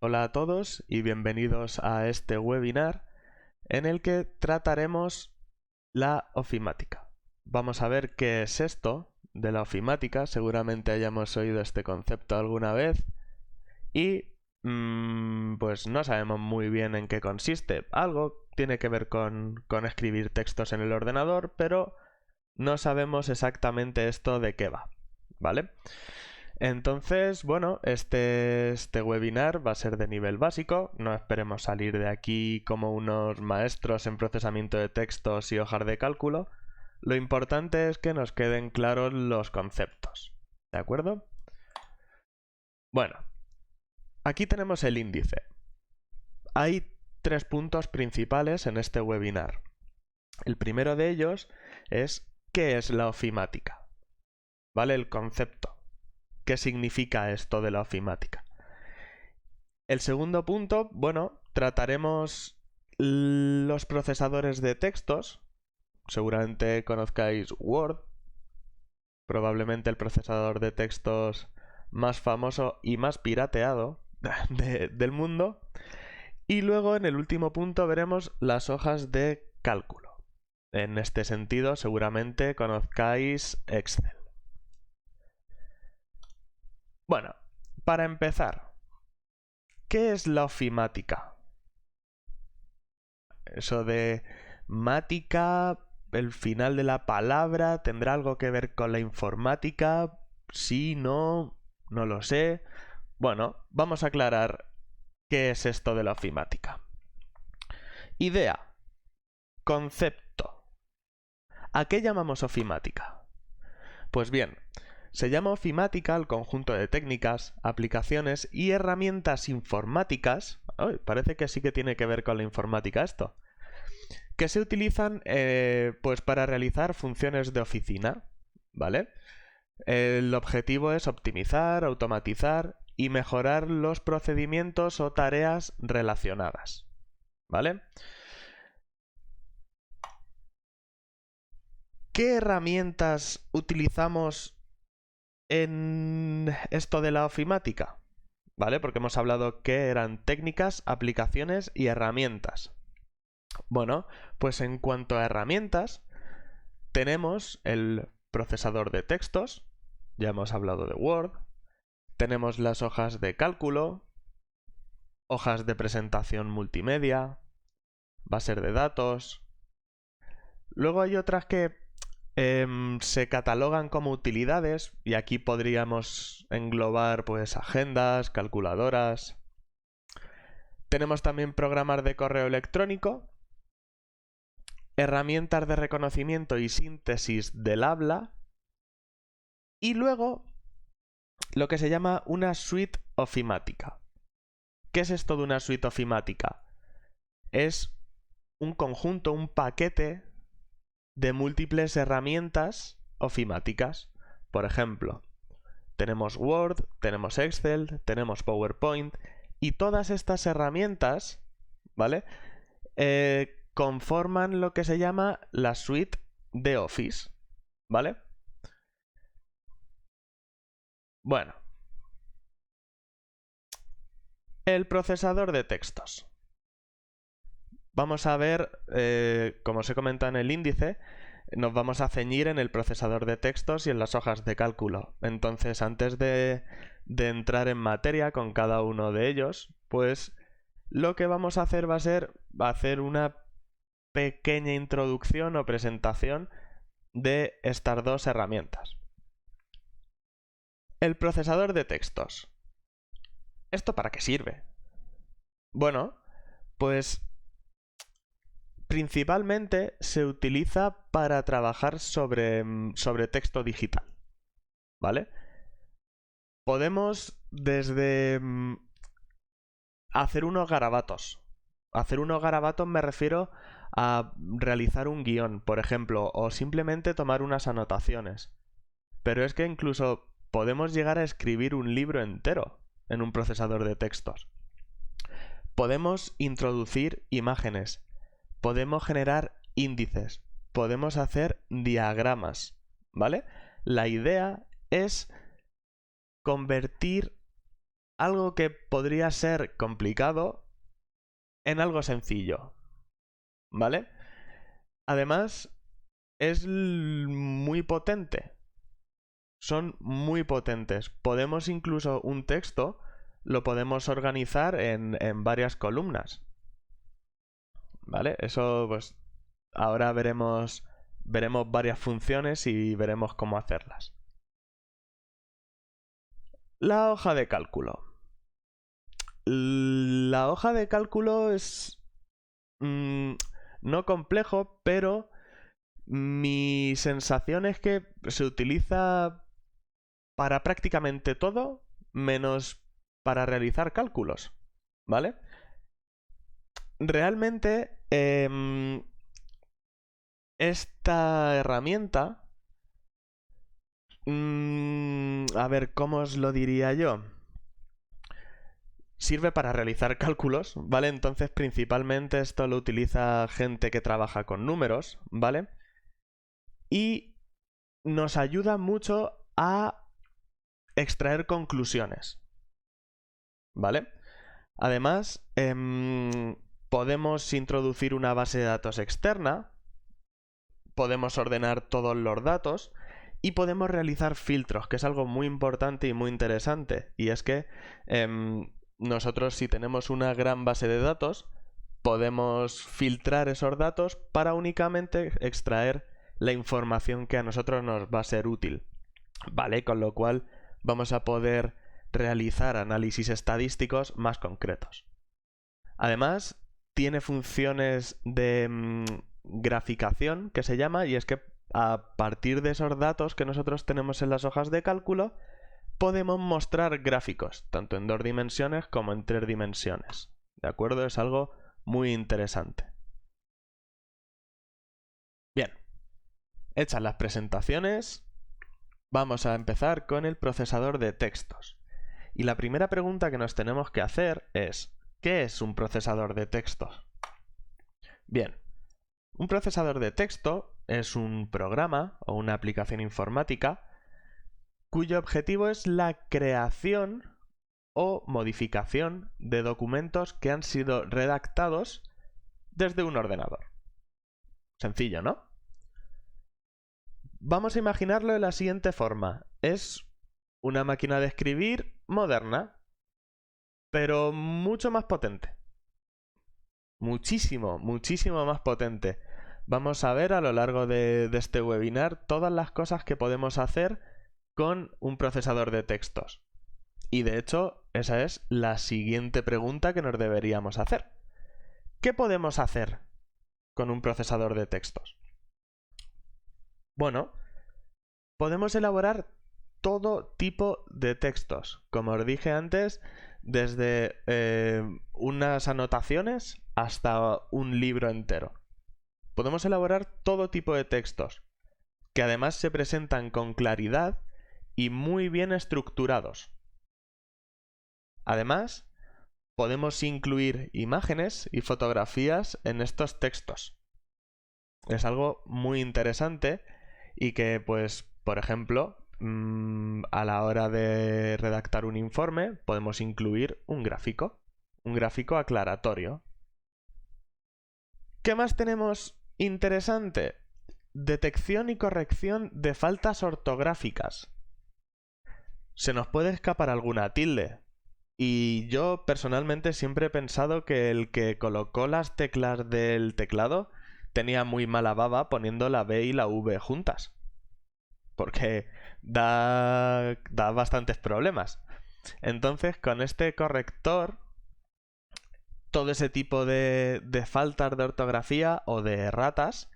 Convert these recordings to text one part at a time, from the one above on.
Hola a todos y bienvenidos a este webinar en el que trataremos la ofimática. Vamos a ver qué es esto de la ofimática, seguramente hayamos oído este concepto alguna vez y pues no sabemos muy bien en qué consiste. Algo tiene que ver con escribir textos en el ordenador, pero no sabemos exactamente esto de qué va, ¿vale? Entonces, bueno, este webinar va a ser de nivel básico, no esperemos salir de aquí como unos maestros en procesamiento de textos y hojas de cálculo. Lo importante es que nos queden claros los conceptos, ¿de acuerdo? Bueno, aquí tenemos el índice. Hay 3 puntos principales en este webinar. El primero de ellos es ¿qué es la ofimática? ¿Vale? El concepto. ¿Qué significa esto de la ofimática? El segundo punto, bueno, trataremos los procesadores de textos. Seguramente conozcáis Word, probablemente el procesador de textos más famoso y más pirateado del mundo. Y luego en el último punto veremos las hojas de cálculo. En este sentido, seguramente conozcáis Excel. Bueno, para empezar, ¿qué es la ofimática? Eso de mática, el final de la palabra, ¿tendrá algo que ver con la informática? Sí, no, no lo sé. Bueno, vamos a aclarar qué es esto de la ofimática. Idea, concepto. ¿A qué llamamos ofimática? Pues bien, se llama ofimática al conjunto de técnicas, aplicaciones y herramientas informáticas. ¡Ay! Parece que sí que tiene que ver con la informática esto. Que se utilizan pues para realizar funciones de oficina, ¿vale? El objetivo es optimizar, automatizar y mejorar los procedimientos o tareas relacionadas, ¿vale? ¿Qué herramientas utilizamos en esto de la ofimática? ¿Vale? Porque hemos hablado que eran técnicas, aplicaciones y herramientas. Bueno, pues en cuanto a herramientas, tenemos el procesador de textos, ya hemos hablado de Word, tenemos las hojas de cálculo, hojas de presentación multimedia, bases de datos. Luego hay otras que se catalogan como utilidades y aquí podríamos englobar pues agendas, calculadoras. Tenemos también programas de correo electrónico, herramientas de reconocimiento y síntesis del habla y luego lo que se llama una suite ofimática. ¿Qué es esto de una suite ofimática? Es un conjunto, un paquete de múltiples herramientas ofimáticas. Por ejemplo, tenemos Word, tenemos Excel, tenemos PowerPoint y todas estas herramientas, ¿vale? Conforman lo que se llama la suite de Office, ¿vale? Bueno, el procesador de textos. Vamos a ver, como os he comentado en el índice, nos vamos a ceñir en el procesador de textos y en las hojas de cálculo. Entonces, antes de entrar en materia con cada uno de ellos, pues lo que vamos a hacer va a ser hacer una pequeña introducción o presentación de estas dos herramientas. El procesador de textos. ¿Esto para qué sirve? Bueno, pues principalmente se utiliza para trabajar sobre texto digital, ¿vale? Podemos desde hacer unos garabatos. Hacer unos garabatos me refiero a realizar un guión, por ejemplo, o simplemente tomar unas anotaciones. Pero es que incluso podemos llegar a escribir un libro entero en un procesador de textos. Podemos introducir imágenes, podemos generar índices, podemos hacer diagramas, ¿vale? La idea es convertir algo que podría ser complicado en algo sencillo, ¿vale? Además, es muy potente. Son muy potentes. Podemos incluso un texto lo podemos organizar en varias columnas, ¿vale? Eso pues ahora veremos varias funciones y veremos cómo hacerlas. La hoja de cálculo. La hoja de cálculo es no complejo, pero mi sensación es que se utiliza para prácticamente todo, menos para realizar cálculos, ¿vale? Realmente, esta herramienta, a ver, ¿cómo os lo diría yo? Sirve para realizar cálculos, ¿vale? Entonces, principalmente esto lo utiliza gente que trabaja con números, ¿vale? Y nos ayuda mucho a extraer conclusiones, ¿vale? Además, podemos introducir una base de datos externa, podemos ordenar todos los datos y podemos realizar filtros, que es algo muy importante y muy interesante. Y es que nosotros, si tenemos una gran base de datos, podemos filtrar esos datos para únicamente extraer la información que a nosotros nos va a ser útil, ¿vale? Con lo cual vamos a poder realizar análisis estadísticos más concretos. Además, tiene funciones de graficación, que se llama, y es que a partir de esos datos que nosotros tenemos en las hojas de cálculo, podemos mostrar gráficos, tanto en 2 dimensiones como en 3 dimensiones. ¿De acuerdo? Es algo muy interesante. Bien, hechas las presentaciones, vamos a empezar con el procesador de textos. Y la primera pregunta que nos tenemos que hacer es, ¿qué es un procesador de textos? Bien, un procesador de texto es un programa o una aplicación informática cuyo objetivo es la creación o modificación de documentos que han sido redactados desde un ordenador. Sencillo, ¿no? Vamos a imaginarlo de la siguiente forma. Es una máquina de escribir moderna, pero mucho más potente. Muchísimo, muchísimo más potente. Vamos a ver a lo largo de este webinar todas las cosas que podemos hacer con un procesador de textos. Y de hecho, esa es la siguiente pregunta que nos deberíamos hacer. ¿Qué podemos hacer con un procesador de textos? Bueno, podemos elaborar todo tipo de textos. Como os dije antes, desde unas anotaciones hasta un libro entero. Podemos elaborar todo tipo de textos, que además se presentan con claridad y muy bien estructurados. Además, podemos incluir imágenes y fotografías en estos textos. Es algo muy interesante y que, pues, por ejemplo, a la hora de redactar un informe, podemos incluir un gráfico aclaratorio. ¿Qué más tenemos interesante? Detección y corrección de faltas ortográficas. Se nos puede escapar alguna tilde. Y yo personalmente siempre he pensado que el que colocó las teclas del teclado tenía muy mala baba poniendo la B y la V juntas. Porque da bastantes problemas. Entonces, con este corrector, todo ese tipo de faltas de ortografía o de erratas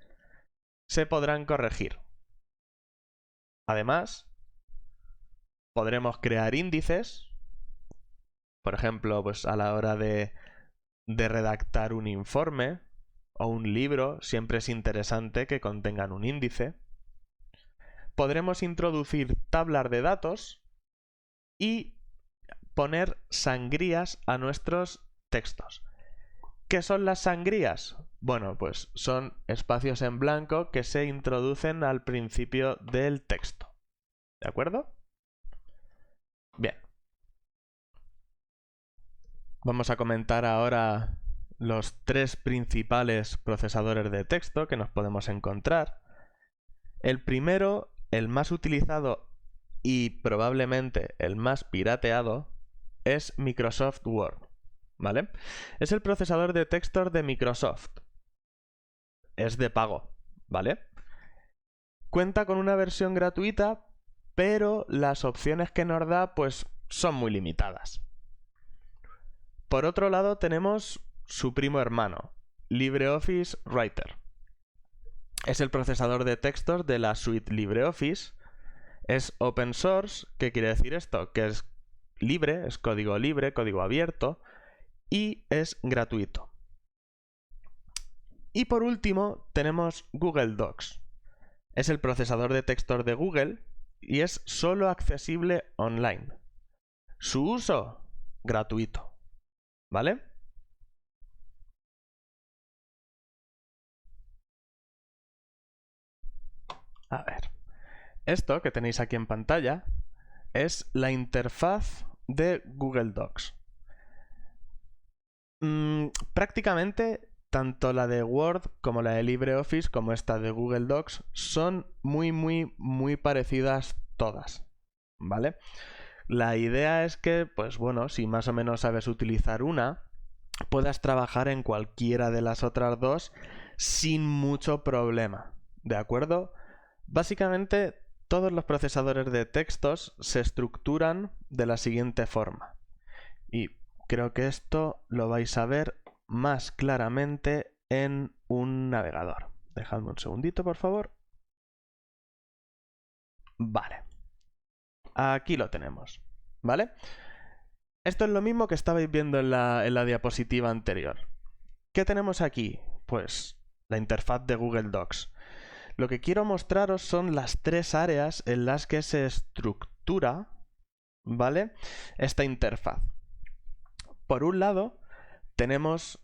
se podrán corregir. Además, podremos crear índices. Por ejemplo, pues a la hora de redactar un informe o un libro, siempre es interesante que contengan un índice. Podremos introducir tablas de datos y poner sangrías a nuestros textos. ¿Qué son las sangrías? Bueno, pues son espacios en blanco que se introducen al principio del texto. ¿De acuerdo? Bien. Vamos a comentar ahora los tres principales procesadores de texto que nos podemos encontrar. El primero, el más utilizado y probablemente el más pirateado, es Microsoft Word, ¿vale? Es el procesador de textos de Microsoft. Es de pago, ¿vale? Cuenta con una versión gratuita, pero las opciones que nos da pues son muy limitadas. Por otro lado tenemos su primo hermano, LibreOffice Writer. Es el procesador de textos de la suite LibreOffice. Es open source. ¿Qué quiere decir esto? Que es libre, es código libre, código abierto y es gratuito. Y por último tenemos Google Docs. Es el procesador de textos de Google y es solo accesible online. Su uso, gratuito. ¿Vale? A ver. Esto que tenéis aquí en pantalla es la interfaz de Google Docs. Prácticamente tanto la de Word como la de LibreOffice como esta de Google Docs son muy parecidas todas, ¿vale? La idea es que, pues bueno, si más o menos sabes utilizar una, puedas trabajar en cualquiera de las otras dos sin mucho problema, ¿de acuerdo? Básicamente, todos los procesadores de textos se estructuran de la siguiente forma. Y creo que esto lo vais a ver más claramente en un navegador. Dejadme un segundito, por favor. Vale. Aquí lo tenemos, ¿vale? Esto es lo mismo que estabais viendo en la diapositiva anterior. ¿Qué tenemos aquí? Pues la interfaz de Google Docs. Lo que quiero mostraros son las tres áreas en las que se estructura, ¿vale?, esta interfaz. Por un lado, tenemos,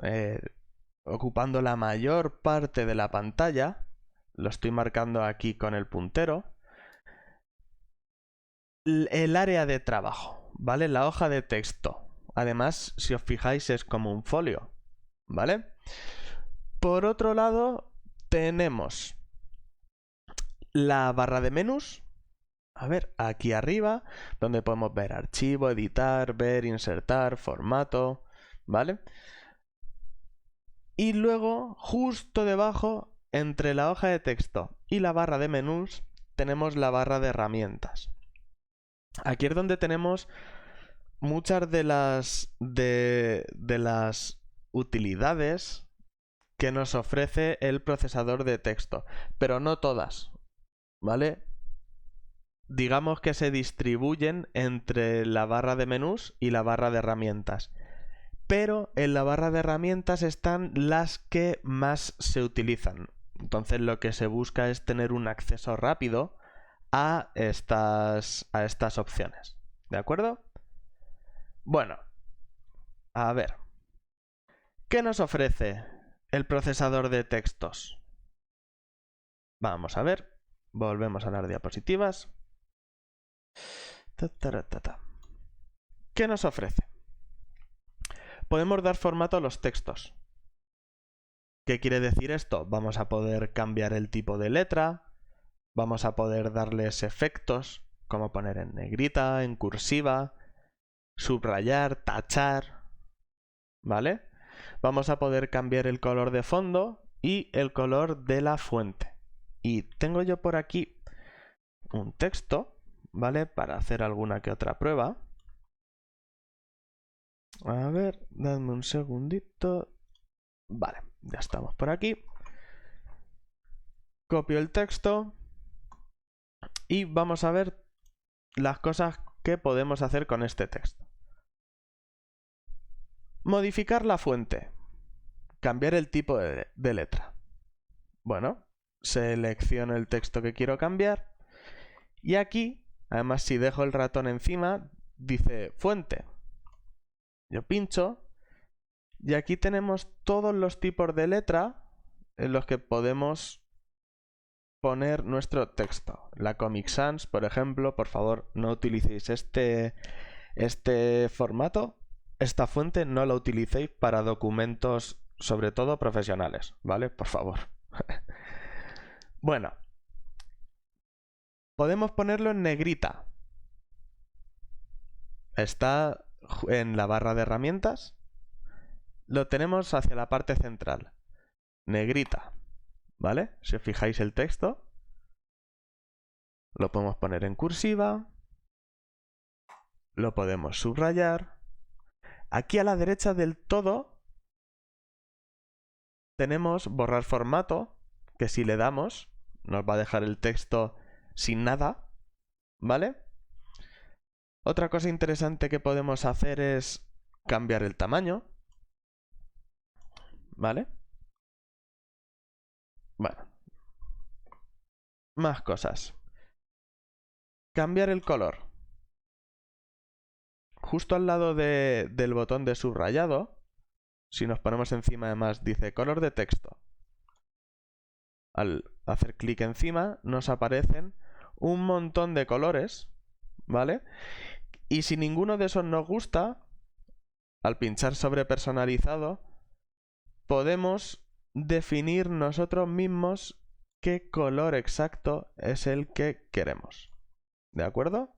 ocupando la mayor parte de la pantalla, lo estoy marcando aquí con el puntero, el área de trabajo, ¿vale? La hoja de texto. Además, si os fijáis, es como un folio, ¿vale? Por otro lado, tenemos la barra de menús. A ver, aquí arriba, donde podemos ver archivo, editar, ver, insertar, formato, ¿vale? Y luego, justo debajo, entre la hoja de texto y la barra de menús, tenemos la barra de herramientas. Aquí es donde tenemos muchas de las utilidades que nos ofrece el procesador de texto, pero no todas, ¿vale? Digamos que se distribuyen entre la barra de menús y la barra de herramientas. Pero en la barra de herramientas están las que más se utilizan. Entonces lo que se busca es tener un acceso rápido a estas opciones. ¿De acuerdo? Bueno, a ver. ¿Qué nos ofrece el procesador de textos? Vamos a ver. Volvemos a las diapositivas. ¿Qué nos ofrece? Podemos dar formato a los textos. ¿Qué quiere decir esto? Vamos a poder cambiar el tipo de letra, vamos a poder darles efectos, como poner en negrita, en cursiva, subrayar, tachar, ¿vale? Vamos a poder cambiar el color de fondo y el color de la fuente. Y tengo yo por aquí un texto, ¿vale?, para hacer alguna que otra prueba. A ver, dadme un segundito. Vale, ya estamos por aquí. Copio el texto y vamos a ver las cosas que podemos hacer con este texto. Modificar la fuente. Cambiar el tipo de letra. Bueno, selecciono el texto que quiero cambiar y aquí, además, si dejo el ratón encima, dice fuente. Yo pincho y aquí tenemos todos los tipos de letra en los que podemos poner nuestro texto. La Comic Sans, por ejemplo, por favor, no utilicéis este formato. esta fuente no la utilicéis para documentos, sobre todo profesionales, ¿vale? Por favor. Bueno, podemos ponerlo en negrita. Está en la barra de herramientas. Lo tenemos hacia la parte central. Negrita, ¿vale? Si os fijáis el texto, lo podemos poner en cursiva. Lo podemos subrayar. Aquí a la derecha del todo tenemos borrar formato, que si le damos nos va a dejar el texto sin nada, ¿vale? Otra cosa interesante que podemos hacer es cambiar el tamaño, ¿vale? Bueno, más cosas. Cambiar el color. Justo al lado del botón de subrayado, si nos ponemos encima además dice color de texto. Al hacer clic encima nos aparecen un montón de colores, ¿vale? Y si ninguno de esos nos gusta, al pinchar sobre personalizado, podemos definir nosotros mismos qué color exacto es el que queremos. ¿De acuerdo?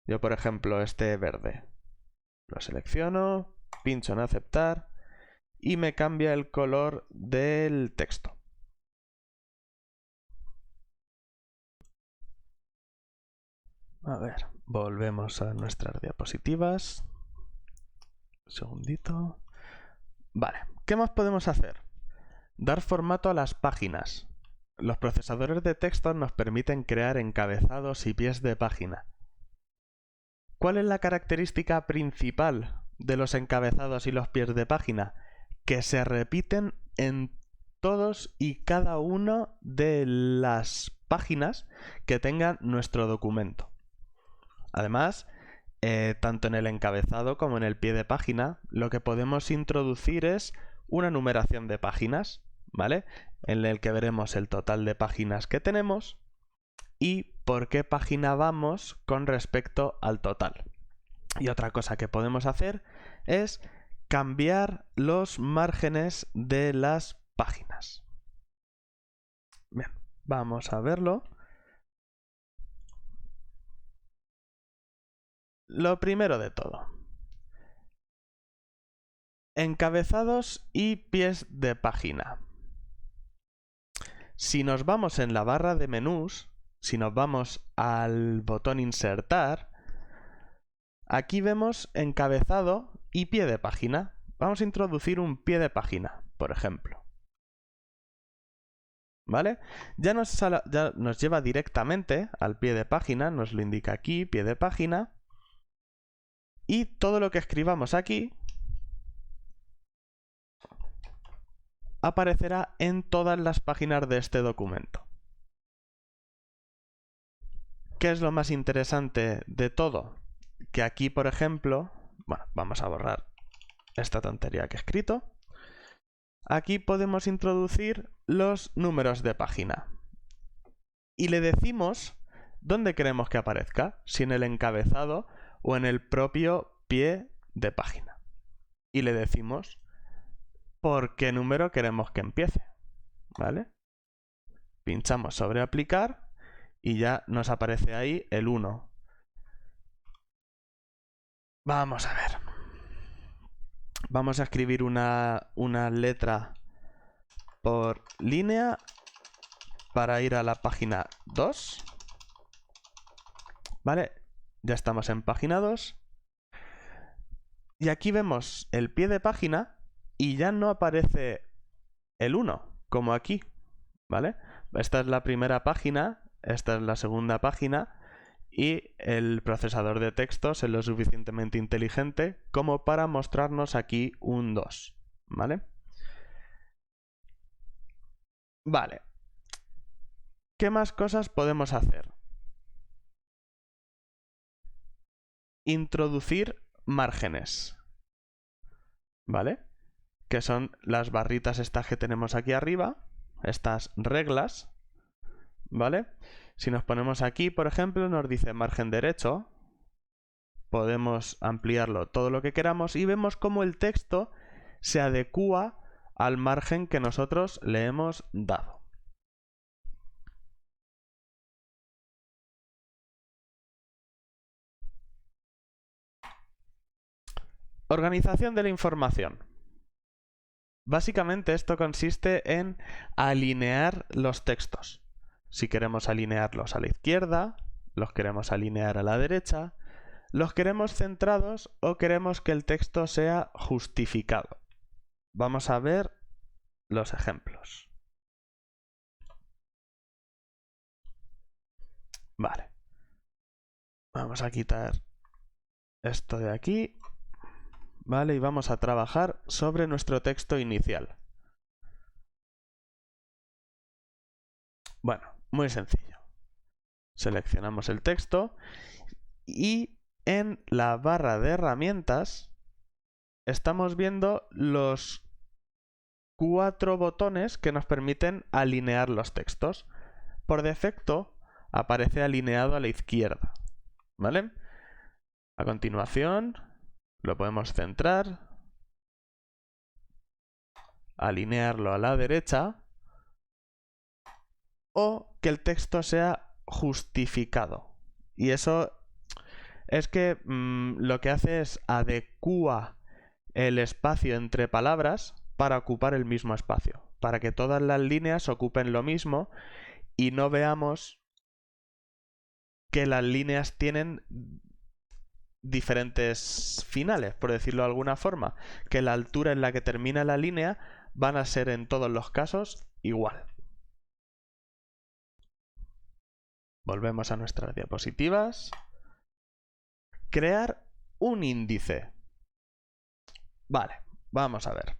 Yo, por ejemplo, este verde. Lo selecciono, pincho en aceptar y me cambia el color del texto. A ver, volvemos a nuestras diapositivas. Un segundito. Vale, ¿qué más podemos hacer? Dar formato a las páginas. Los procesadores de texto nos permiten crear encabezados y pies de página. ¿Cuál es la característica principal de los encabezados y los pies de página? Que se repiten en todos y cada una de las páginas que tengan nuestro documento. Además, tanto en el encabezado como en el pie de página, lo que podemos introducir es una numeración de páginas, ¿vale? En el que veremos el total de páginas que tenemos y por qué página vamos con respecto al total. Y otra cosa que podemos hacer es cambiar los márgenes de las páginas. Bien, vamos a verlo. Lo primero de todo. Encabezados y pies de página. Si nos vamos en la barra de menús, si nos vamos al botón insertar, aquí vemos encabezado y pie de página. Vamos a introducir un pie de página, por ejemplo. ¿Vale? Ya nos lleva directamente al pie de página, nos lo indica aquí, pie de página. Y todo lo que escribamos aquí aparecerá en todas las páginas de este documento. ¿Qué es lo más interesante de todo? Que aquí, por ejemplo, bueno, vamos a borrar esta tontería que he escrito. Aquí podemos introducir los números de página. Y le decimos dónde queremos que aparezca, si en el encabezado o en el propio pie de página. Y le decimos por qué número queremos que empiece, ¿vale? Pinchamos sobre aplicar y ya nos aparece ahí el 1. Vamos a ver. Vamos a escribir una letra por línea para ir a la página 2. ¿Vale? Ya estamos en página 2. Y aquí vemos el pie de página y ya no aparece el 1, como aquí, ¿vale? Esta es la primera página, esta es la segunda página y el procesador de textos es lo suficientemente inteligente como para mostrarnos aquí un 2, ¿vale? Vale. ¿Qué más cosas podemos hacer? Introducir márgenes, ¿vale? Que son las barritas estas que tenemos aquí arriba, estas reglas, ¿vale? Si nos ponemos aquí, por ejemplo, nos dice margen derecho, podemos ampliarlo todo lo que queramos y vemos cómo el texto se adecúa al margen que nosotros le hemos dado. Organización de la información. Básicamente esto consiste en alinear los textos. Si queremos alinearlos a la izquierda, los queremos alinear a la derecha, los queremos centrados o queremos que el texto sea justificado. Vamos a ver los ejemplos. Vale. Vamos a quitar esto de aquí. Vale, y vamos a trabajar sobre nuestro texto inicial. Bueno, muy sencillo. Seleccionamos el texto y en la barra de herramientas estamos viendo los 4 botones que nos permiten alinear los textos. Por defecto aparece alineado a la izquierda, ¿vale? A continuación lo podemos centrar, alinearlo a la derecha o que el texto sea justificado. Y eso es que lo que hace es adecúa el espacio entre palabras para ocupar el mismo espacio, para que todas las líneas ocupen lo mismo y no veamos que las líneas tienen diferentes finales, por decirlo de alguna forma, que la altura en la que termina la línea van a ser en todos los casos igual. Volvemos a nuestras diapositivas. Crear un índice. Vale, vamos a ver.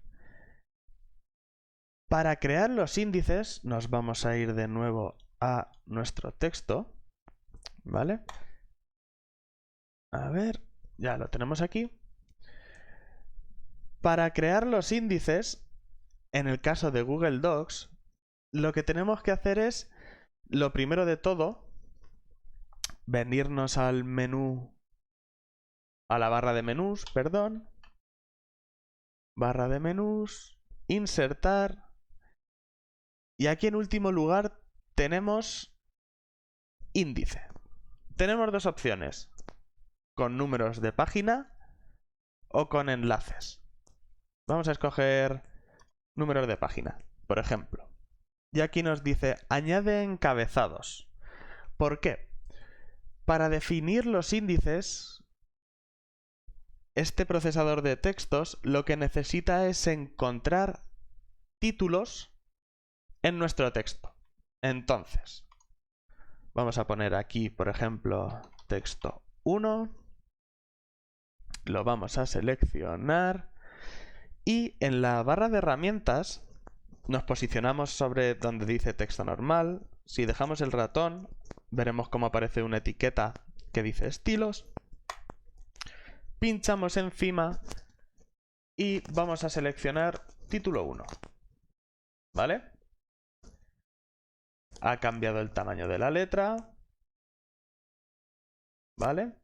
Para crear los índices nos vamos a ir de nuevo a nuestro texto, ¿vale? A ver, ya lo tenemos aquí. Para crear los índices, en el caso de Google Docs, lo que tenemos que hacer es, lo primero de todo, venirnos al menú, a la barra de menús, perdón, barra de menús, insertar, y aquí en último lugar tenemos índice. Tenemos dos opciones, con números de página o con enlaces. Vamos a escoger números de página, por ejemplo. Y aquí nos dice, añade encabezados. ¿Por qué? Para definir los índices, este procesador de textos lo que necesita es encontrar títulos en nuestro texto. Entonces, vamos a poner aquí, por ejemplo, texto 1. Lo vamos a seleccionar y en la barra de herramientas nos posicionamos sobre donde dice texto normal. Si dejamos el ratón, veremos cómo aparece una etiqueta que dice estilos. Pinchamos encima y vamos a seleccionar título 1. ¿Vale? Ha cambiado el tamaño de la letra. ¿Vale?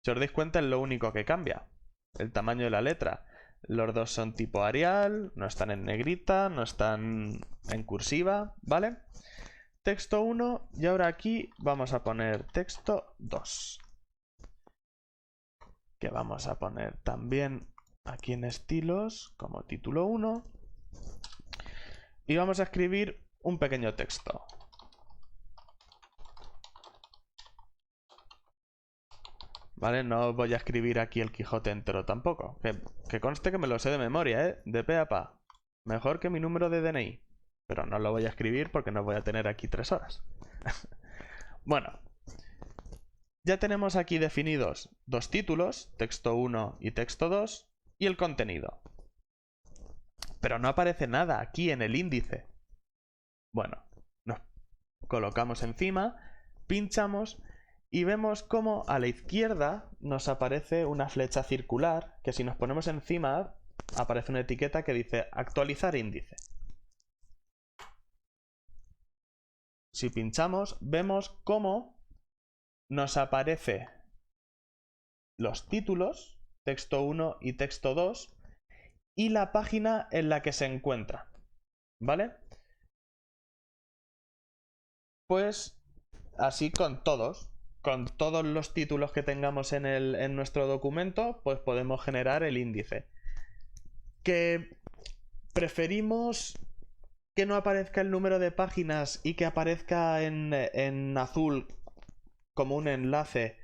Si os dais cuenta es lo único que cambia. El tamaño de la letra. Los dos son tipo Arial, no están en negrita, no están en cursiva, ¿vale? Texto 1 y ahora aquí vamos a poner texto 2. Que vamos a poner también aquí en estilos como título 1. Y vamos a escribir un pequeño texto. ¿Vale? No voy a escribir aquí el Quijote entero tampoco. Que conste que me lo sé de memoria, ¿eh? De pe a pa. Mejor que mi número de DNI. Pero no lo voy a escribir porque no voy a tener aquí 3 horas. Bueno. Ya tenemos aquí definidos dos títulos, texto 1 y texto 2, y el contenido. Pero no aparece nada aquí en el índice. Bueno, nos colocamos encima, pinchamos y vemos cómo a la izquierda nos aparece una flecha circular que si nos ponemos encima aparece una etiqueta que dice actualizar índice. Si pinchamos vemos cómo nos aparece los títulos, texto 1 y texto 2, y la página en la que se encuentra, ¿vale? Pues así con todos los títulos que tengamos en nuestro documento, pues podemos generar el índice. Que preferimos que no aparezca el número de páginas y que aparezca en azul como un enlace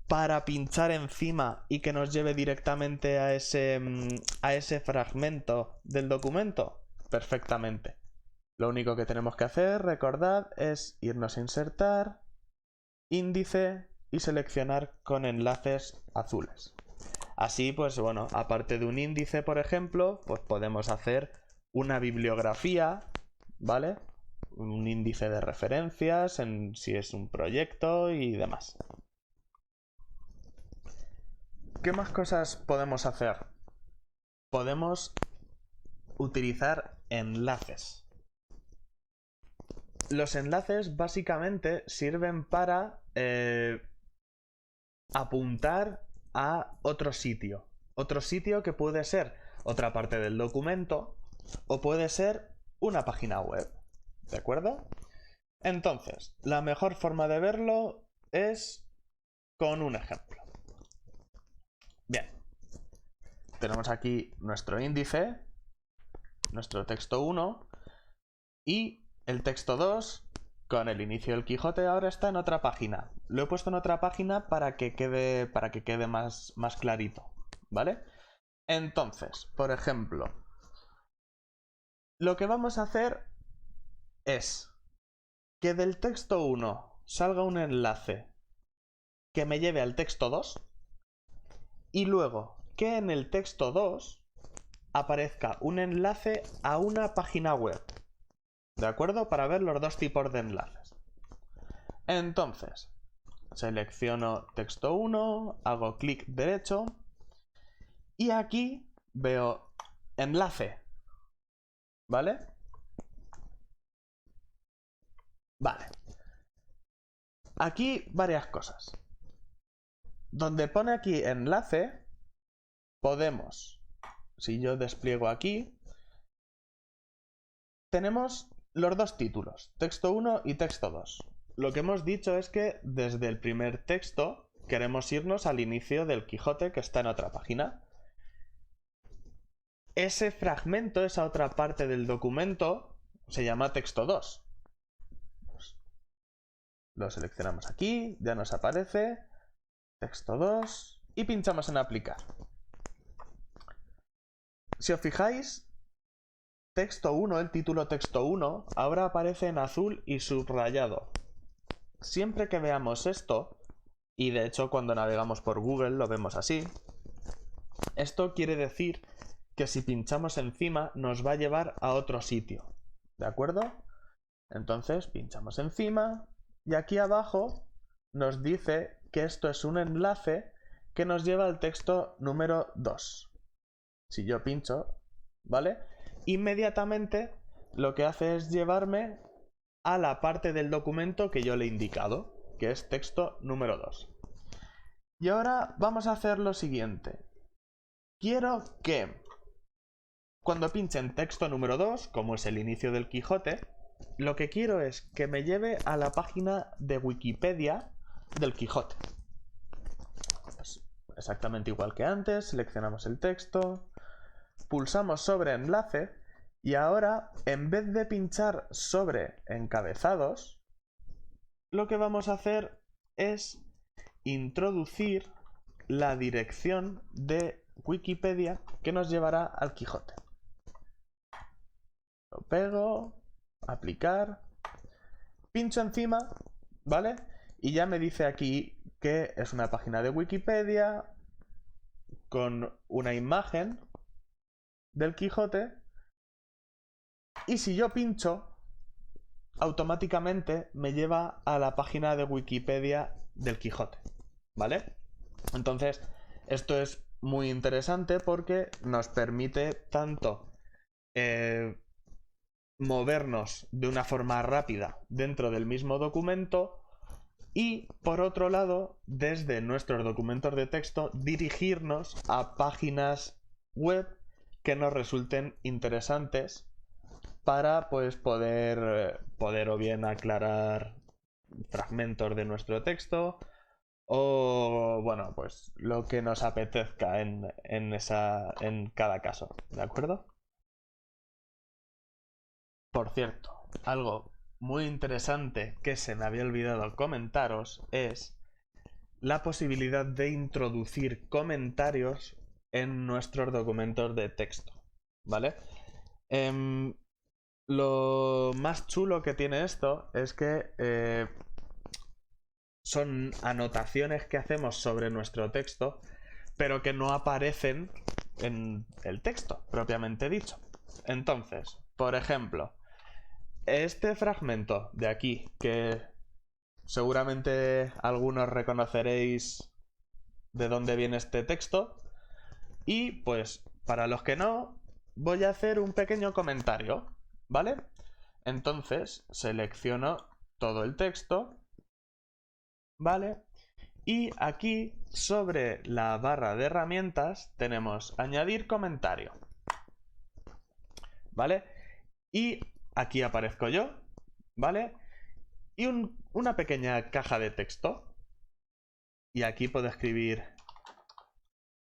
para pinchar encima y que nos lleve directamente a ese fragmento del documento. Perfectamente. Lo único que tenemos que hacer, recordad, es irnos a insertar, índice y seleccionar con enlaces azules. Así, pues bueno, aparte de un índice, por ejemplo, pues podemos hacer una bibliografía, ¿vale? Un índice de referencias, si es un proyecto y demás. ¿Qué más cosas podemos hacer? Podemos utilizar enlaces. Los enlaces básicamente sirven para apuntar a otro sitio. Otro sitio que puede ser otra parte del documento o puede ser una página web. ¿De acuerdo? Entonces, la mejor forma de verlo es con un ejemplo. Bien. Tenemos aquí nuestro índice, nuestro texto 1 y el texto 2 con el inicio del Quijote ahora está en otra página. Lo he puesto en otra página para que quede más clarito, ¿vale? Entonces, por ejemplo, lo que vamos a hacer es que del texto 1 salga un enlace que me lleve al texto 2 y luego que en el texto 2 aparezca un enlace a una página web. ¿De acuerdo? Para ver los dos tipos de enlaces. Entonces, selecciono texto 1, hago clic derecho y aquí veo enlace. ¿Vale? Vale. Aquí varias cosas. Donde pone aquí enlace, podemos, si yo despliego aquí, tenemos los dos títulos, texto 1 y texto 2. Lo que hemos dicho es que desde el primer texto queremos irnos al inicio del Quijote que está en otra página. Ese fragmento, esa otra parte del documento, se llama texto 2. Lo seleccionamos aquí, ya nos aparece texto 2 y pinchamos en aplicar. Si os fijáis, texto 1, el título texto 1, ahora aparece en azul y subrayado. Siempre que veamos esto, y de hecho cuando navegamos por Google lo vemos así, esto quiere decir que si pinchamos encima nos va a llevar a otro sitio. ¿De acuerdo? Entonces pinchamos encima y aquí abajo nos dice que esto es un enlace que nos lleva al texto número 2. Si yo pincho, ¿vale? Inmediatamente lo que hace es llevarme a la parte del documento que yo le he indicado, que es texto número 2. Y ahora vamos a hacer lo siguiente. Quiero que cuando pinche en texto número 2, como es el inicio del Quijote, lo que quiero es que me lleve a la página de Wikipedia del Quijote. Pues exactamente igual que antes, seleccionamos el texto, pulsamos sobre enlace y ahora, en vez de pinchar sobre encabezados, lo que vamos a hacer es introducir la dirección de Wikipedia que nos llevará al Quijote. Lo pego, aplicar, pincho encima, ¿vale? Y ya me dice aquí que es una página de Wikipedia con una imagen del Quijote. Y si yo pincho, automáticamente me lleva a la página de Wikipedia del Quijote, ¿vale? Entonces, esto es muy interesante porque nos permite tanto movernos de una forma rápida dentro del mismo documento Y por otro lado, desde nuestros documentos de texto, dirigirnos a páginas web que nos resulten interesantes para pues poder o bien aclarar fragmentos de nuestro texto o bueno, pues lo que nos apetezca en cada caso, ¿de acuerdo? Por cierto, algo muy interesante que se me había olvidado comentaros es la posibilidad de introducir comentarios en nuestros documentos de texto, ¿vale? Lo más chulo que tiene esto es que son anotaciones que hacemos sobre nuestro texto, pero que no aparecen en el texto propiamente dicho. Entonces, por ejemplo, este fragmento de aquí, que seguramente algunos reconoceréis de dónde viene este texto, y pues para los que no, voy a hacer un pequeño comentario, ¿vale? Entonces selecciono todo el texto, ¿vale? Y aquí sobre la barra de herramientas tenemos añadir comentario, ¿vale? Y aquí aparezco yo, ¿vale? Y una pequeña caja de texto. Y aquí puedo escribir: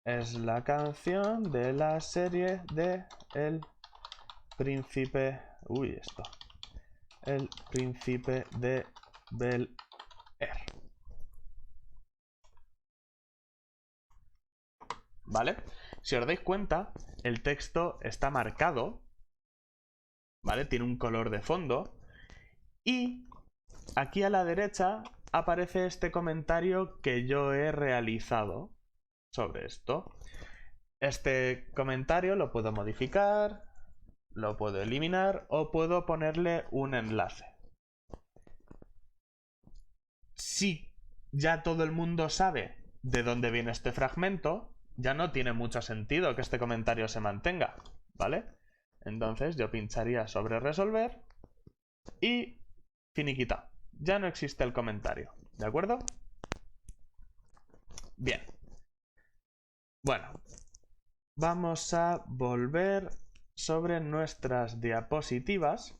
es la canción de la serie de El Príncipe... El Príncipe de Bel-Air. ¿Vale? Si os dais cuenta, el texto está marcado, ¿vale? Tiene un color de fondo. Y aquí a la derecha aparece este comentario que yo he realizado sobre esto. Este comentario lo puedo modificar, lo puedo eliminar o puedo ponerle un enlace. Si ya todo el mundo sabe de dónde viene este fragmento, ya no tiene mucho sentido que este comentario se mantenga, ¿vale? Entonces yo pincharía sobre resolver y finiquita. Ya no existe el comentario, ¿de acuerdo? Bien. Bueno, vamos a volver sobre nuestras diapositivas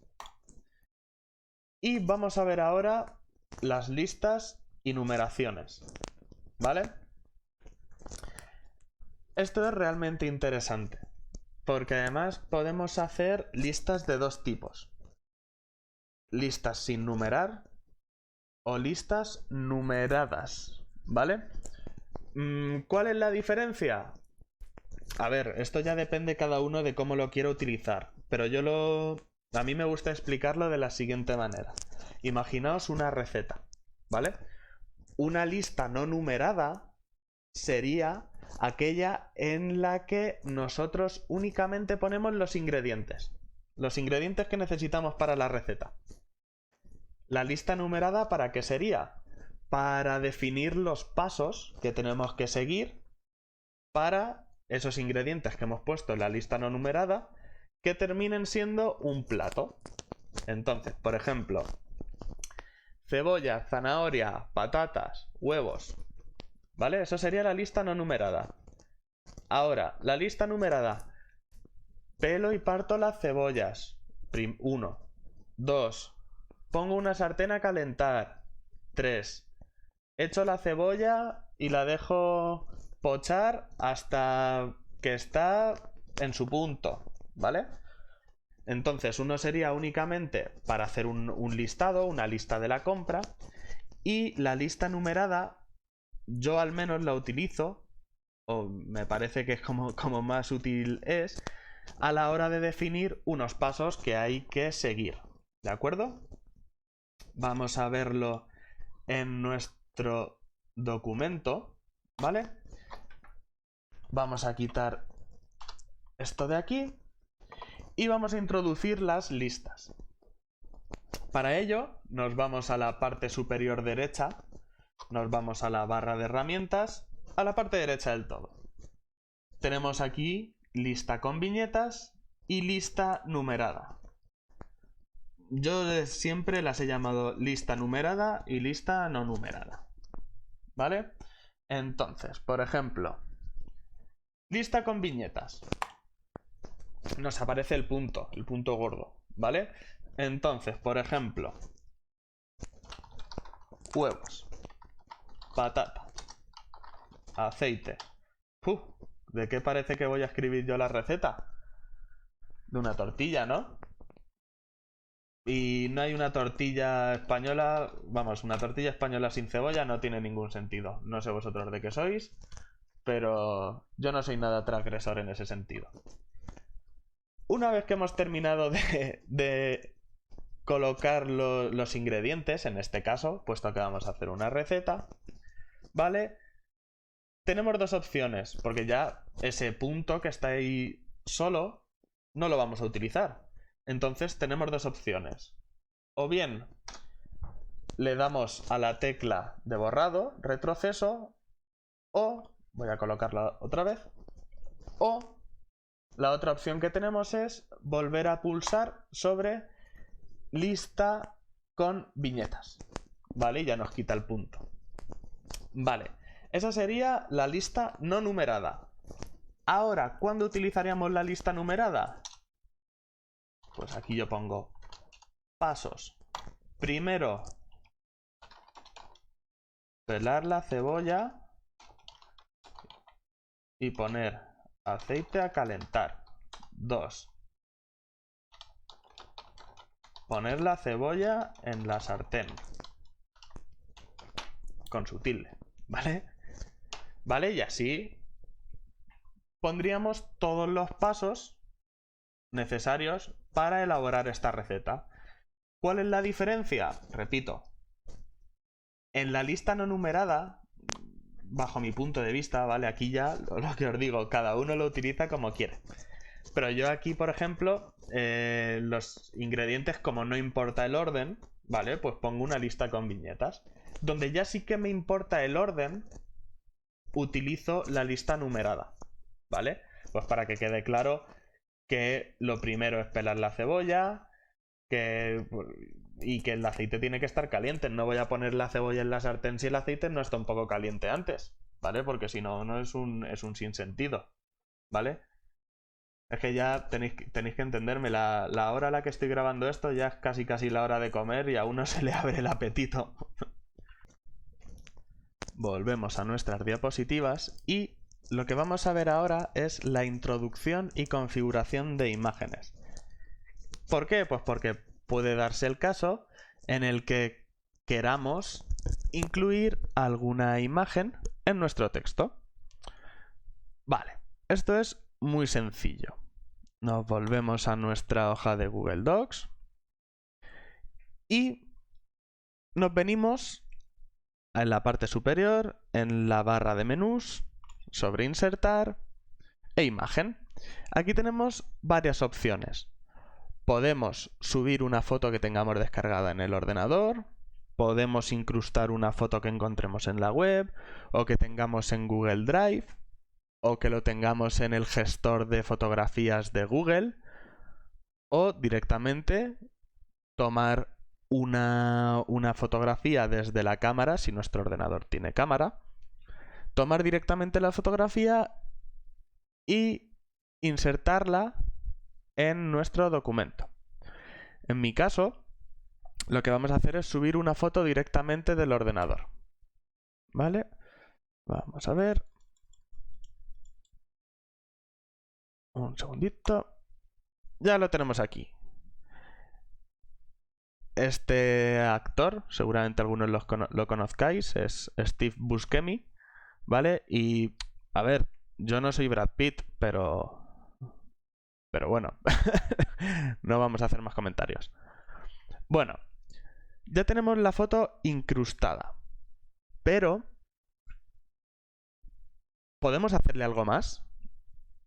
y vamos a ver ahora las listas y numeraciones, ¿vale? Esto es realmente interesante, porque además podemos hacer listas de dos tipos: listas sin numerar o listas numeradas, ¿vale? ¿Cuál es la diferencia? A ver, esto ya depende cada uno de cómo lo quiera utilizar, pero a mí me gusta explicarlo de la siguiente manera. Imaginaos una receta, ¿vale? Una lista no numerada sería aquella en la que nosotros únicamente ponemos los ingredientes que necesitamos para la receta. La lista numerada, ¿para qué sería? Para definir los pasos que tenemos que seguir para esos ingredientes que hemos puesto en la lista no numerada que terminen siendo un plato. Entonces, por ejemplo, cebolla, zanahoria, patatas, huevos, ¿vale? Eso sería la lista no numerada. Ahora, la lista numerada: pelo y parto las cebollas. 1. 2. Pongo una sartén a calentar. 3. Echo la cebolla y la dejo pochar hasta que está en su punto, ¿vale? Entonces uno sería únicamente para hacer un listado, una lista de la compra, y la lista numerada yo al menos la utilizo, o me parece que es como más útil es, a la hora de definir unos pasos que hay que seguir, ¿de acuerdo? Vamos a verlo en nuestro documento, ¿vale? Vamos a quitar esto de aquí y vamos a introducir las listas. Para ello nos vamos a la parte superior derecha, nos vamos a la barra de herramientas, a la parte derecha del todo. Tenemos aquí lista con viñetas y lista numerada. yo siempre las he llamado lista numerada y lista no numerada. ¿Vale? Entonces, por ejemplo, lista con viñetas. Nos aparece el punto gordo, ¿vale? Entonces, por ejemplo, huevos, patata, aceite. ¿De qué parece que voy a escribir yo la receta? De una tortilla, ¿no? Y no hay una tortilla española, vamos, una tortilla española sin cebolla no tiene ningún sentido. No sé vosotros de qué sois, pero yo no soy nada transgresor en ese sentido. Una vez que hemos terminado de colocar los ingredientes, en este caso, puesto que vamos a hacer una receta, ¿vale? Tenemos dos opciones, porque ya ese punto que está ahí solo no lo vamos a utilizar. Entonces tenemos dos opciones. O bien le damos a la tecla de borrado, retroceso, o, voy a colocarla otra vez, o la otra opción que tenemos es volver a pulsar sobre lista con viñetas. ¿Vale? Y ya nos quita el punto. Vale. Esa sería la lista no numerada. Ahora, ¿cuándo utilizaríamos la lista numerada? Pues aquí yo pongo pasos. Primero, pelar la cebolla y poner aceite a calentar. 2. Poner la cebolla en la sartén. Con su tilde, ¿vale? ¿Vale? Y así pondríamos todos los pasos necesarios para elaborar esta receta. ¿Cuál es la diferencia? Repito, en la lista no numerada, bajo mi punto de vista, ¿vale? Aquí ya lo que os digo, cada uno lo utiliza como quiere. Pero yo aquí, por ejemplo, los ingredientes, como no importa el orden, ¿vale? Pues pongo una lista con viñetas. Donde ya sí que me importa el orden, utilizo la lista numerada, ¿vale? Pues para que quede claro que lo primero es pelar la cebolla y que el aceite tiene que estar caliente. No voy a poner la cebolla en la sartén si el aceite no está un poco caliente antes, ¿vale? Porque si no, no es un sinsentido, ¿vale? Es que ya tenéis que entenderme, la hora a la que estoy grabando esto ya es casi la hora de comer y a uno se le abre el apetito. Volvemos a nuestras diapositivas y lo que vamos a ver ahora es la introducción y configuración de imágenes. ¿Por qué? Pues porque puede darse el caso en el que queramos incluir alguna imagen en nuestro texto. Vale, esto es muy sencillo. Nos volvemos a nuestra hoja de Google Docs y nos venimos en la parte superior, en la barra de menús, sobre insertar e imagen. Aquí tenemos varias opciones. Podemos subir una foto que tengamos descargada en el ordenador, podemos incrustar una foto que encontremos en la web o que tengamos en Google Drive o que lo tengamos en el gestor de fotografías de Google o directamente tomar una fotografía desde la cámara, si nuestro ordenador tiene cámara, tomar directamente la fotografía y insertarla en nuestro documento. En mi caso, lo que vamos a hacer es subir una foto directamente del ordenador. ¿Vale? Vamos a ver. Un segundito. Ya lo tenemos aquí. Este actor, seguramente algunos lo conozcáis, es Steve Buscemi, ¿vale? Y, a ver, yo no soy Brad Pitt, pero bueno, no vamos a hacer más comentarios. Bueno, ya tenemos la foto incrustada, pero ¿podemos hacerle algo más?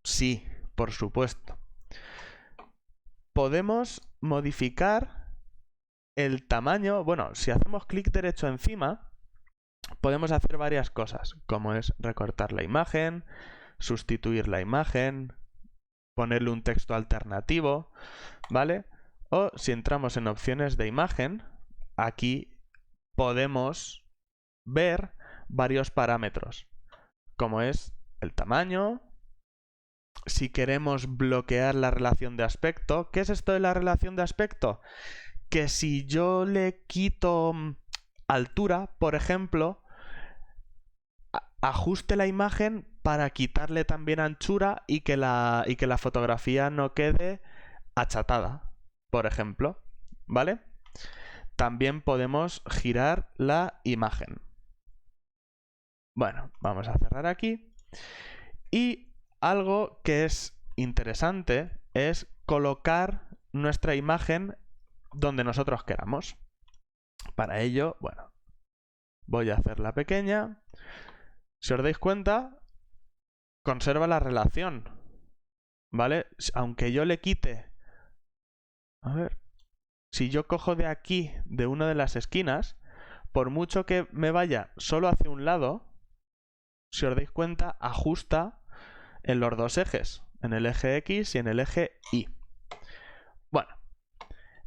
Sí, por supuesto. Podemos modificar el tamaño. Bueno, si hacemos clic derecho encima, podemos hacer varias cosas, como es recortar la imagen, sustituir la imagen, ponerle un texto alternativo, ¿vale? O si entramos en opciones de imagen, aquí podemos ver varios parámetros, como es el tamaño. Si queremos bloquear la relación de aspecto, ¿qué es esto de la relación de aspecto? Que si yo le quito altura, por ejemplo, ajuste la imagen para quitarle también anchura y que la fotografía no quede achatada, por ejemplo, ¿vale? También podemos girar la imagen. Bueno, vamos a cerrar aquí. Y algo que es interesante es colocar nuestra imagen donde nosotros queramos. Para ello, bueno, voy a hacerla pequeña. Si os dais cuenta, conserva la relación, ¿vale? Aunque yo le quite... A ver... Si yo cojo de aquí, de una de las esquinas, por mucho que me vaya solo hacia un lado, si os dais cuenta, ajusta en los dos ejes, en el eje X y en el eje Y. Bueno,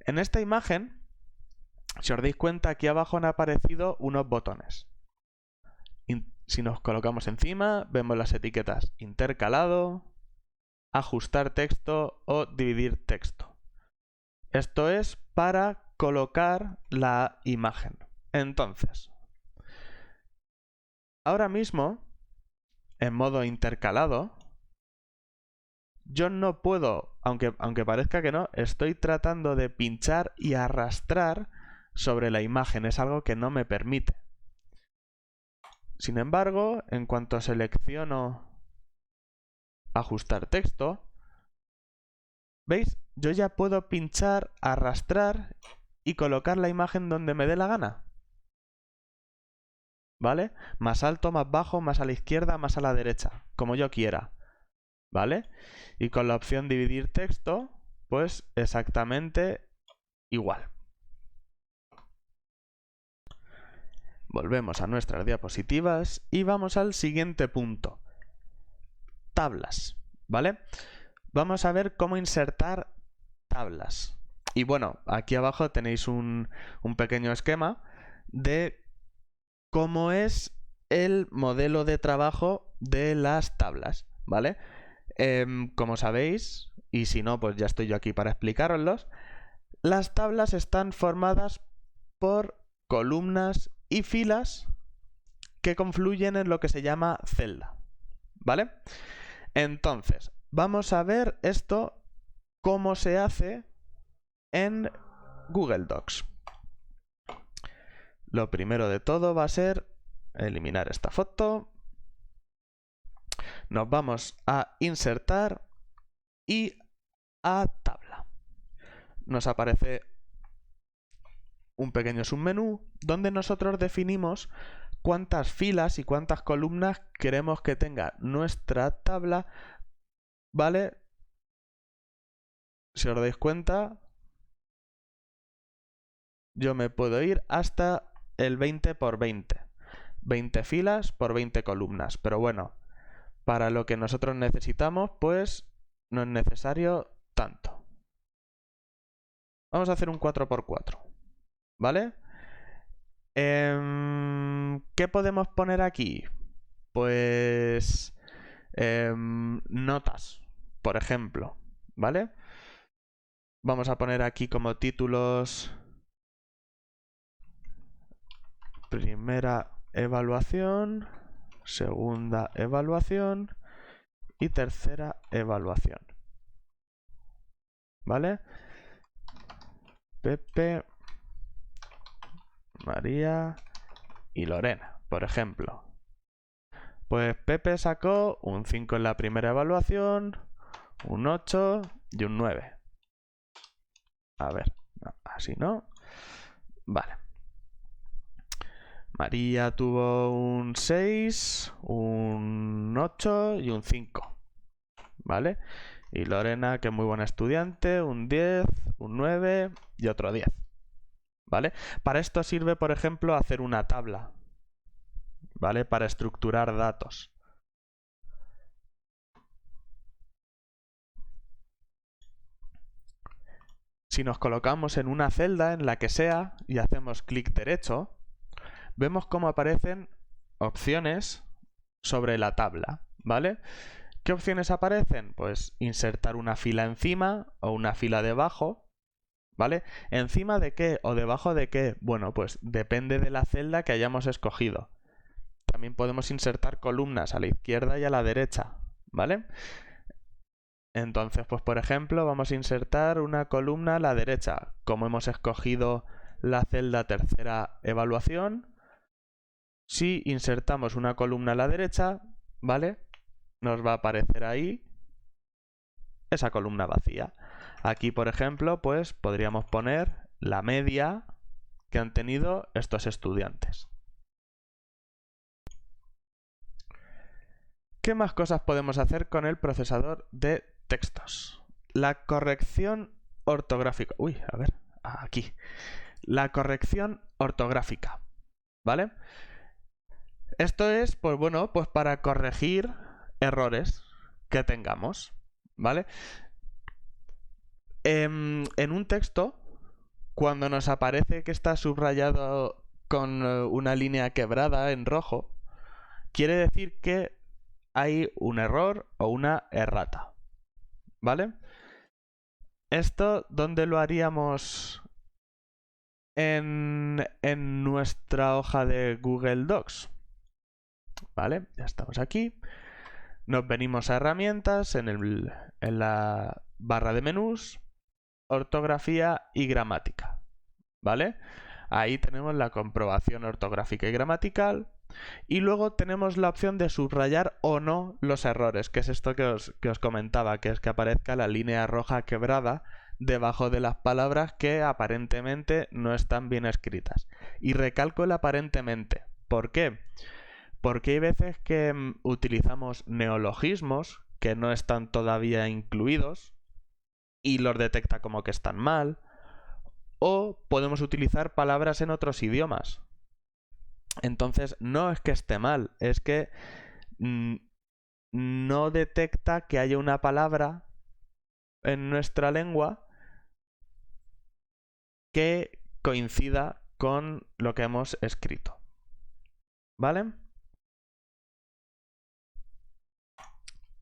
en esta imagen, si os dais cuenta, aquí abajo han aparecido unos botones. Si nos colocamos encima, vemos las etiquetas intercalado, ajustar texto o dividir texto. Esto es para colocar la imagen. Entonces, ahora mismo, en modo intercalado, yo no puedo, aunque parezca que no, estoy tratando de pinchar y arrastrar sobre la imagen. Es algo que no me permite. Sin embargo, en cuanto selecciono ajustar texto, ¿veis? Yo ya puedo pinchar, arrastrar y colocar la imagen donde me dé la gana. ¿Vale? Más alto, más bajo, más a la izquierda, más a la derecha, como yo quiera. ¿Vale? Y con la opción dividir texto, pues exactamente igual. Volvemos a nuestras diapositivas y vamos al siguiente punto. Tablas, ¿vale? Vamos a ver cómo insertar tablas. Y bueno, aquí abajo tenéis un pequeño esquema de cómo es el modelo de trabajo de las tablas, ¿vale? Como sabéis, y si no, pues ya estoy yo aquí para explicaroslos, las tablas están formadas por columnas y filas que confluyen en lo que se llama celda, ¿vale? Entonces, vamos a ver esto cómo se hace en Google Docs. Lo primero de todo va a ser eliminar esta foto. Nos vamos a insertar y a tabla. Nos aparece un pequeño submenú donde nosotros definimos cuántas filas y cuántas columnas queremos que tenga nuestra tabla, ¿vale? Si os dais cuenta, yo me puedo ir hasta el 20 por 20. 20 filas por 20 columnas. Pero bueno, para lo que nosotros necesitamos, pues no es necesario tanto. Vamos a hacer un 4×4, ¿vale? ¿Qué podemos poner aquí? Pues notas, por ejemplo, ¿vale? Vamos a poner aquí como títulos primera evaluación, segunda evaluación y tercera evaluación, ¿vale? Pepe, María y Lorena, por ejemplo. Pues Pepe sacó un 5 en la primera evaluación, un 8 y un 9. A ver, no, así no. Vale. María tuvo un 6, un 8 y un 5. ¿Vale? Y Lorena, que es muy buena estudiante, un 10, un 9 y otro 10. ¿Vale? Para esto sirve, por ejemplo, hacer una tabla. ¿Vale? Para estructurar datos. si nos colocamos en una celda, en la que sea, y hacemos clic derecho, vemos cómo aparecen opciones sobre la tabla, ¿vale? ¿Qué opciones aparecen? Pues insertar una fila encima o una fila debajo, ¿vale? ¿Encima de qué o debajo de qué? Bueno, pues depende de la celda que hayamos escogido. También podemos insertar columnas a la izquierda y a la derecha, ¿vale? Entonces, pues por ejemplo, vamos a insertar una columna a la derecha. Como hemos escogido la celda tercera evaluación, si insertamos una columna a la derecha, ¿vale? Nos va a aparecer ahí esa columna vacía. Aquí, por ejemplo, pues podríamos poner la media que han tenido estos estudiantes. ¿Qué más cosas podemos hacer con el procesador de textos? La corrección ortográfica. Uy, a ver, aquí. La corrección ortográfica, ¿vale? Esto es, pues bueno, pues para corregir errores que tengamos, ¿vale? En un texto, cuando nos aparece que está subrayado con una línea quebrada en rojo, quiere decir que hay un error o una errata, ¿vale? Esto, ¿dónde lo haríamos en nuestra hoja de Google Docs? ¿Vale? Ya estamos aquí. Nos venimos a herramientas, en la barra de menús, ortografía y gramática, ¿vale? Ahí tenemos la comprobación ortográfica y gramatical. Y luego tenemos la opción de subrayar o no los errores, que es esto que os comentaba, que es que aparezca la línea roja quebrada debajo de las palabras que aparentemente no están bien escritas. Y recalco el aparentemente. ¿Por qué? Porque hay veces que utilizamos neologismos que no están todavía incluidos y los detecta como que están mal, o podemos utilizar palabras en otros idiomas. Entonces, no es que esté mal, es que no detecta que haya una palabra en nuestra lengua que coincida con lo que hemos escrito. ¿Vale?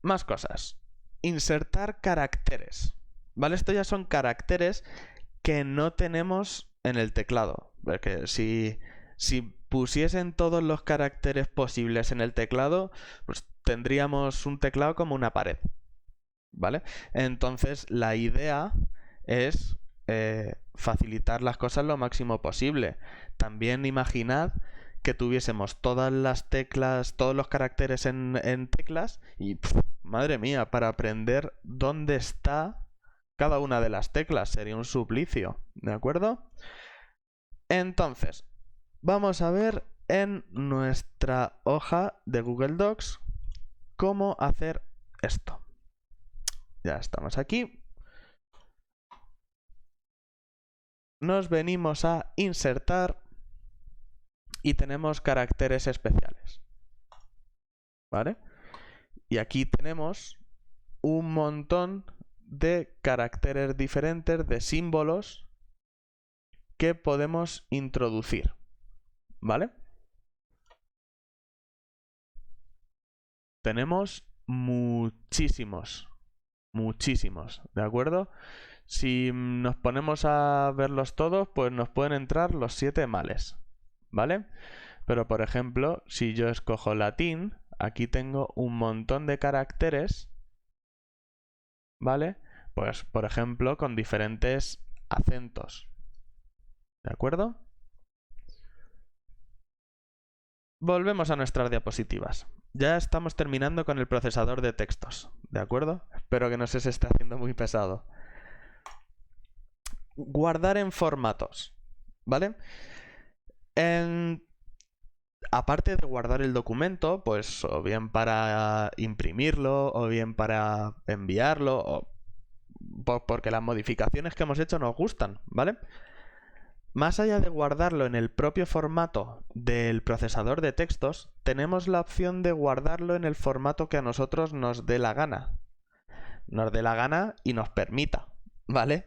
Más cosas. Insertar caracteres. ¿Vale? Esto ya son caracteres que no tenemos en el teclado. Porque si pusiesen todos los caracteres posibles en el teclado, pues tendríamos un teclado como una pared, ¿vale? Entonces la idea es facilitar las cosas lo máximo posible. También imaginad que tuviésemos todas las teclas, todos los caracteres en teclas y, madre mía, para aprender dónde está cada una de las teclas sería un suplicio, ¿de acuerdo? Entonces, vamos a ver en nuestra hoja de Google Docs cómo hacer esto. Ya estamos aquí. Nos venimos a insertar y tenemos caracteres especiales, ¿vale? Y aquí tenemos un montón de caracteres diferentes, de símbolos que podemos introducir, ¿vale? Tenemos muchísimos, ¿de acuerdo? Si nos ponemos a verlos todos, pues nos pueden entrar los 7 males, ¿vale? Pero por ejemplo, si yo escojo latín, aquí tengo un montón de caracteres, ¿vale? Pues por ejemplo, con diferentes acentos, ¿de acuerdo? Volvemos a nuestras diapositivas. Ya estamos terminando con el procesador de textos, ¿de acuerdo? Espero que no se esté haciendo muy pesado. Guardar en formatos, ¿vale? Aparte de guardar el documento, pues o bien para imprimirlo, o bien para enviarlo, o porque las modificaciones que hemos hecho nos gustan, ¿vale? Más allá de guardarlo en el propio formato del procesador de textos, tenemos la opción de guardarlo en el formato que a nosotros nos dé la gana. Nos dé la gana y nos permita, ¿vale?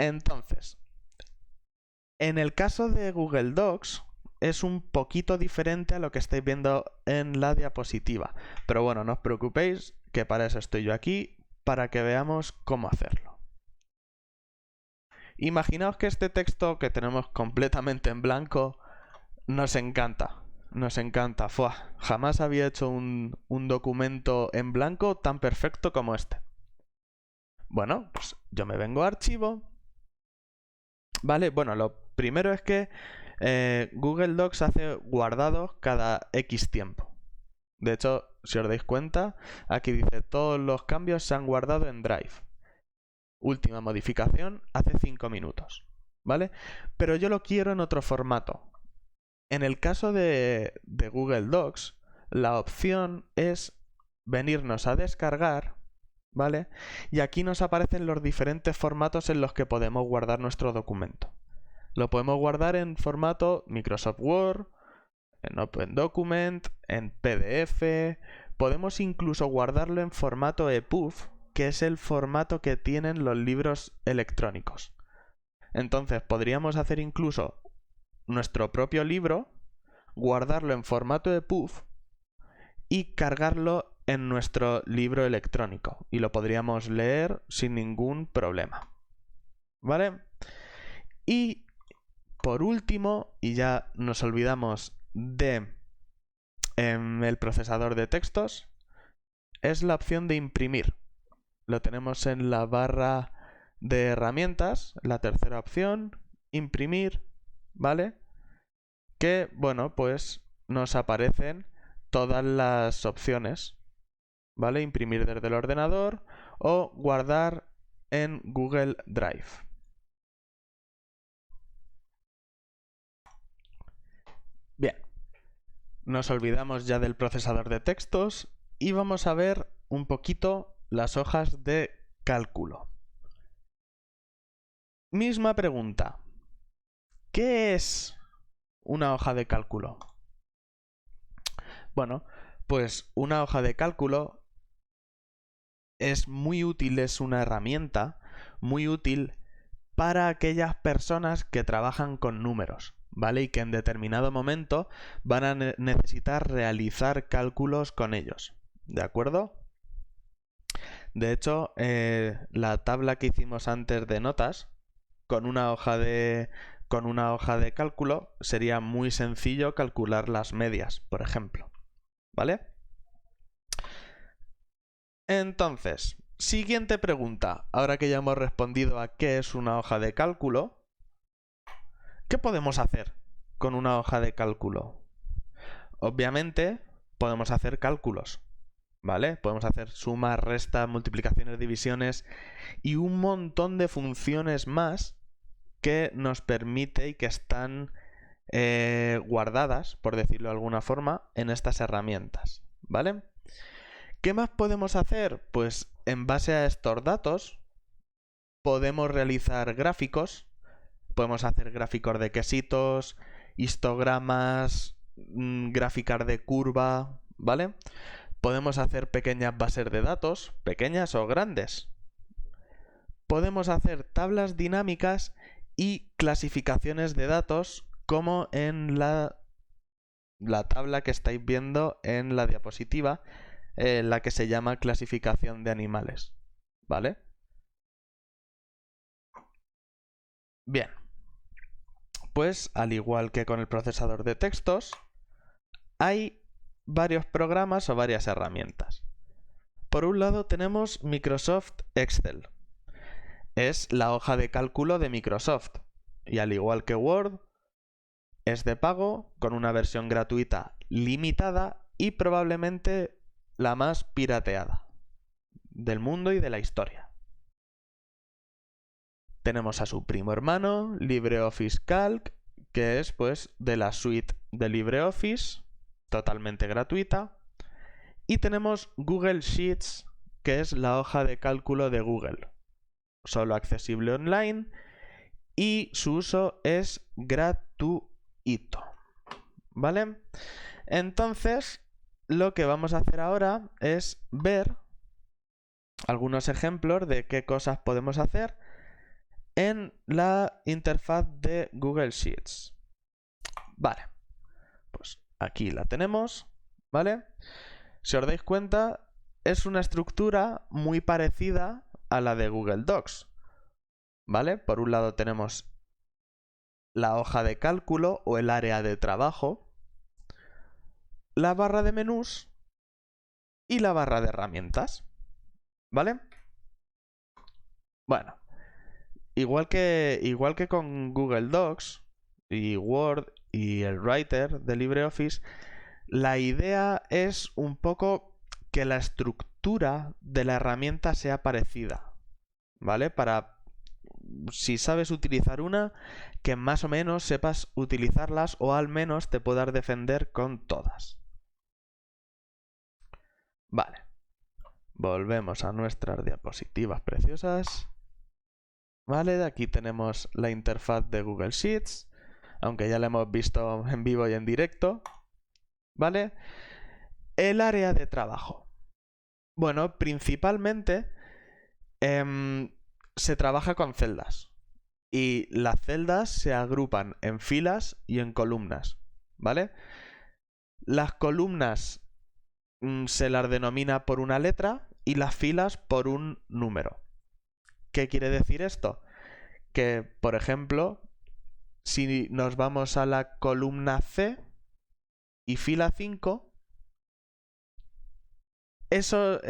Entonces, en el caso de Google Docs es un poquito diferente a lo que estáis viendo en la diapositiva. Pero bueno, no os preocupéis, que para eso estoy yo aquí, para que veamos cómo hacerlo. Imaginaos que este texto que tenemos completamente en blanco nos encanta. Nos encanta. ¡Fua! Jamás había hecho un documento en blanco tan perfecto como este. Bueno, pues yo me vengo a archivo. Vale, bueno, lo primero es que Google Docs hace guardados cada X tiempo. De hecho, si os dais cuenta, aquí dice todos los cambios se han guardado en Drive. Última modificación hace 5 minutos. ¿Vale? Pero yo lo quiero en otro formato. En el caso de Google Docs, la opción es venirnos a descargar, ¿vale? Y aquí nos aparecen los diferentes formatos en los que podemos guardar nuestro documento. Lo podemos guardar en formato Microsoft Word, en Open Document, en PDF. Podemos incluso guardarlo en formato EPUB, que es el formato que tienen los libros electrónicos. Entonces podríamos hacer incluso nuestro propio libro, guardarlo en formato EPUB y cargarlo en nuestro libro electrónico. Y lo podríamos leer sin ningún problema. ¿Vale? Y por último, y ya nos olvidamos de el procesador de textos, es la opción de imprimir. Lo tenemos en la barra de herramientas, la tercera opción, imprimir, ¿vale? Que, bueno, pues nos aparecen todas las opciones, ¿vale? Imprimir desde el ordenador o guardar en Google Drive. Bien, nos olvidamos ya del procesador de textos y vamos a ver un poquito las hojas de cálculo. Misma pregunta. ¿Qué es una hoja de cálculo? Bueno, pues una hoja de cálculo es muy útil, es una herramienta muy útil para aquellas personas que trabajan con números, ¿vale? Y que en determinado momento van a necesitar realizar cálculos con ellos, ¿de acuerdo? De hecho, la tabla que hicimos antes de notas, con una hoja de cálculo, sería muy sencillo calcular las medias, por ejemplo, ¿vale? Entonces, siguiente pregunta. Ahora que ya hemos respondido a qué es una hoja de cálculo, ¿qué podemos hacer con una hoja de cálculo? Obviamente, podemos hacer cálculos, ¿vale? Podemos hacer sumas, restas, multiplicaciones, divisiones y un montón de funciones más que nos permite y que están guardadas, por decirlo de alguna forma, en estas herramientas, ¿vale? ¿Qué más podemos hacer? Pues en base a estos datos podemos realizar gráficos, podemos hacer gráficos de quesitos, histogramas, gráficas de curva, ¿vale? Podemos hacer pequeñas bases de datos, pequeñas o grandes. Podemos hacer tablas dinámicas y clasificaciones de datos como en la tabla que estáis viendo en la diapositiva, la que se llama clasificación de animales, ¿vale? Bien, pues al igual que con el procesador de textos, hay varios programas o varias herramientas. Por un lado tenemos Microsoft Excel. Es la hoja de cálculo de Microsoft y al igual que Word, es de pago con una versión gratuita limitada y probablemente la más pirateada del mundo y de la historia. Tenemos a su primo hermano, LibreOffice Calc, que es pues de la suite de LibreOffice, totalmente gratuita. Y tenemos Google Sheets, que es la hoja de cálculo de Google, solo accesible online y su uso es gratuito, ¿vale? Entonces, lo que vamos a hacer ahora es ver algunos ejemplos de qué cosas podemos hacer en la interfaz de Google Sheets. Vale, pues aquí la tenemos, ¿vale? Si os dais cuenta, es una estructura muy parecida a la de Google Docs, ¿vale? Por un lado tenemos la hoja de cálculo o el área de trabajo, la barra de menús y la barra de herramientas, ¿vale? Bueno, igual que con Google Docs y Word y el Writer de LibreOffice, la idea es un poco que la estructura de la herramienta sea parecida, ¿vale? Para, si sabes utilizar una, que más o menos sepas utilizarlas o al menos te puedas defender con todas. Vale, volvemos a nuestras diapositivas preciosas. Vale, aquí tenemos la interfaz de Google Sheets, aunque ya la hemos visto en vivo y en directo. ¿Vale? El área de trabajo. Bueno, principalmente se trabaja con celdas. Y las celdas se agrupan en filas y en columnas. ¿Vale? Las columnas se las denomina por una letra y las filas por un número. ¿Qué quiere decir esto? Que, por ejemplo, si nos vamos a la columna C y fila 5, esos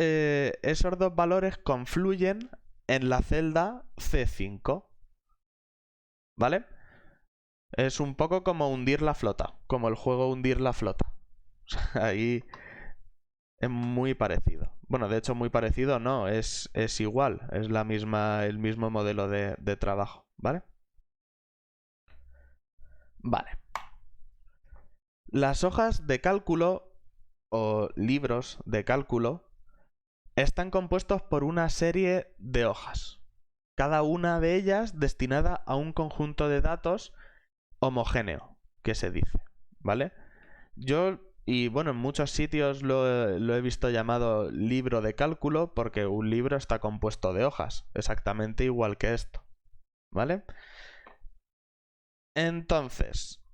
dos valores confluyen en la celda C5. ¿Vale? Es un poco como hundir la flota, como el juego hundir la flota. Ahí es muy parecido. Bueno, de hecho muy parecido no, es igual, es el mismo modelo de trabajo, ¿vale? Vale. Las hojas de cálculo o libros de cálculo están compuestos por una serie de hojas, cada una de ellas destinada a un conjunto de datos homogéneo, que se dice, ¿vale? Y bueno, en muchos sitios lo he visto llamado libro de cálculo porque un libro está compuesto de hojas, exactamente igual que esto, ¿vale? Entonces,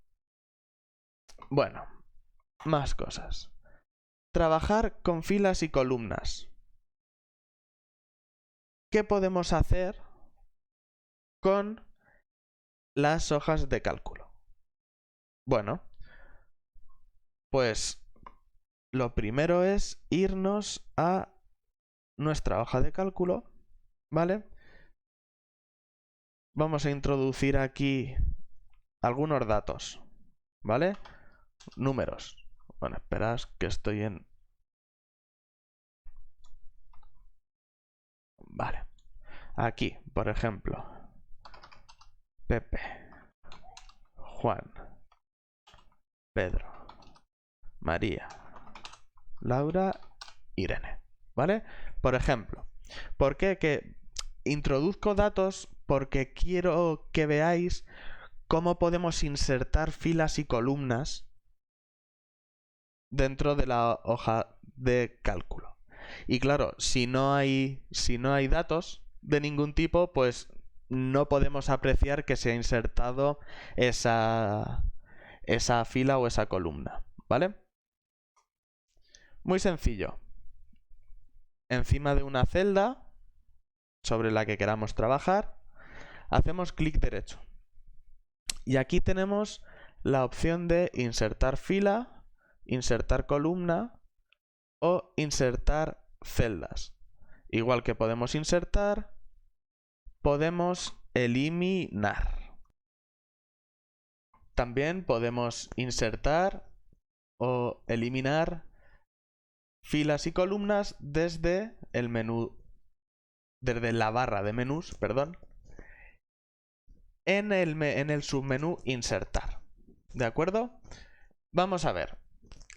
bueno, más cosas. Trabajar con filas y columnas. ¿Qué podemos hacer con las hojas de cálculo? Bueno, pues lo primero es irnos a nuestra hoja de cálculo, ¿vale? Vamos a introducir aquí algunos datos, ¿vale? Números. Bueno, esperad que estoy en... Vale. Aquí, por ejemplo, Pepe, Juan, Pedro, María, Laura, Irene, ¿vale? Por ejemplo, ¿por qué? Que introduzco datos porque quiero que veáis cómo podemos insertar filas y columnas dentro de la hoja de cálculo. Y claro, si no hay datos de ningún tipo, pues no podemos apreciar que se ha insertado esa fila o esa columna, ¿vale? Muy sencillo. Encima de una celda sobre la que queramos trabajar, hacemos clic derecho. Y aquí tenemos la opción de insertar fila, insertar columna o insertar celdas. Igual que podemos insertar, podemos eliminar. También podemos insertar o eliminar filas y columnas desde el menú, desde la barra de menús, perdón, en el submenú insertar. ¿De acuerdo? Vamos a ver.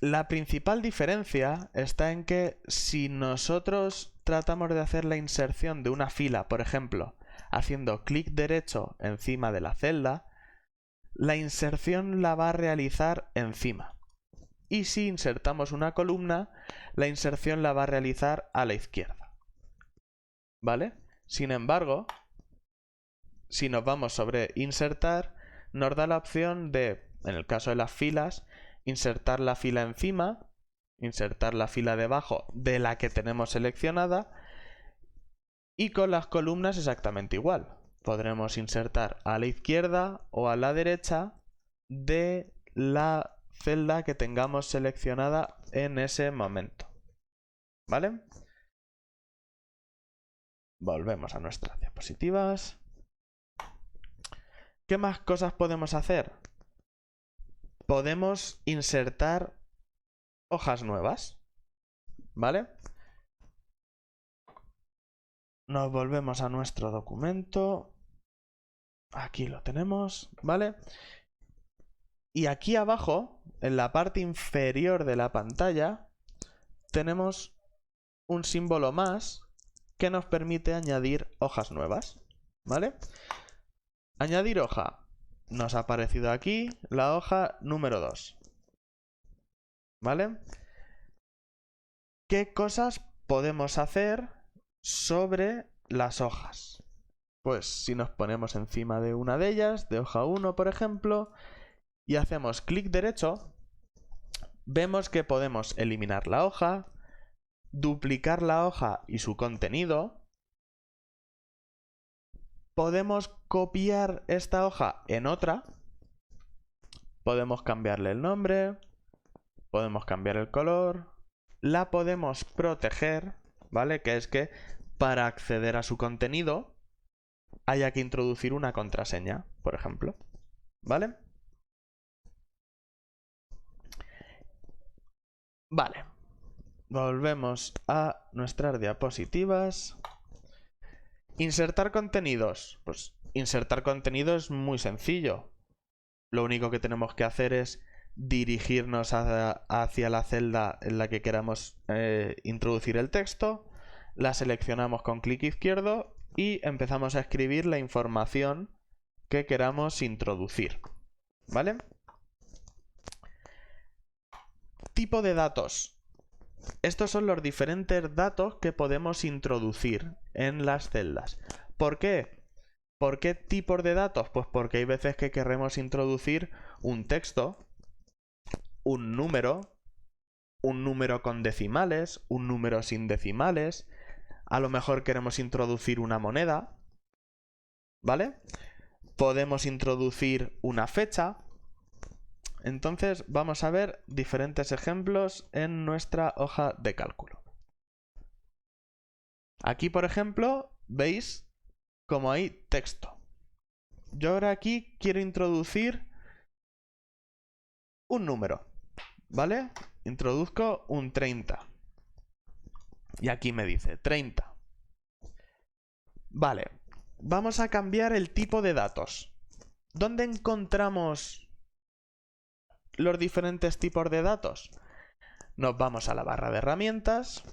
La principal diferencia está en que si nosotros tratamos de hacer la inserción de una fila, por ejemplo, haciendo clic derecho encima de la celda, la inserción la va a realizar encima. Y si insertamos una columna, la inserción la va a realizar a la izquierda. ¿Vale? Sin embargo, si nos vamos sobre insertar, nos da la opción de, en el caso de las filas, insertar la fila encima, insertar la fila debajo de la que tenemos seleccionada, y con las columnas exactamente igual. Podremos insertar a la izquierda o a la derecha de la celda que tengamos seleccionada en ese momento. ¿Vale? Volvemos a nuestras diapositivas. ¿Qué más cosas podemos hacer? Podemos insertar hojas nuevas. ¿Vale? Nos volvemos a nuestro documento. Aquí lo tenemos, ¿vale? Y aquí abajo, en la parte inferior de la pantalla, tenemos un símbolo más que nos permite añadir hojas nuevas, ¿vale? Añadir hoja. Nos ha aparecido aquí la hoja número 2, ¿vale? ¿Qué cosas podemos hacer sobre las hojas? Pues si nos ponemos encima de una de ellas, de hoja 1 por ejemplo, y hacemos clic derecho, vemos que podemos eliminar la hoja, duplicar la hoja y su contenido. Podemos copiar esta hoja en otra, podemos cambiarle el nombre, podemos cambiar el color, la podemos proteger, ¿vale? Que es que para acceder a su contenido haya que introducir una contraseña, por ejemplo, ¿vale? Vale, volvemos a nuestras diapositivas. Insertar contenidos. Pues insertar contenido es muy sencillo. Lo único que tenemos que hacer es dirigirnos hacia la celda en la que queramos introducir el texto, la seleccionamos con clic izquierdo y empezamos a escribir la información que queramos introducir. ¿Vale? Tipo de datos. Estos son los diferentes datos que podemos introducir en las celdas. ¿Por qué? ¿Por qué tipos de datos? Pues porque hay veces que queremos introducir un texto, un número con decimales, un número sin decimales, a lo mejor queremos introducir una moneda, ¿vale? Podemos introducir una fecha. Entonces vamos a ver diferentes ejemplos en nuestra hoja de cálculo. Aquí, por ejemplo, veis como hay texto. Yo ahora aquí quiero introducir un número, ¿vale? Introduzco un 30. Y aquí me dice 30. Vale, vamos a cambiar el tipo de datos. ¿Dónde encontramos los diferentes tipos de datos? Nos vamos a la barra de herramientas,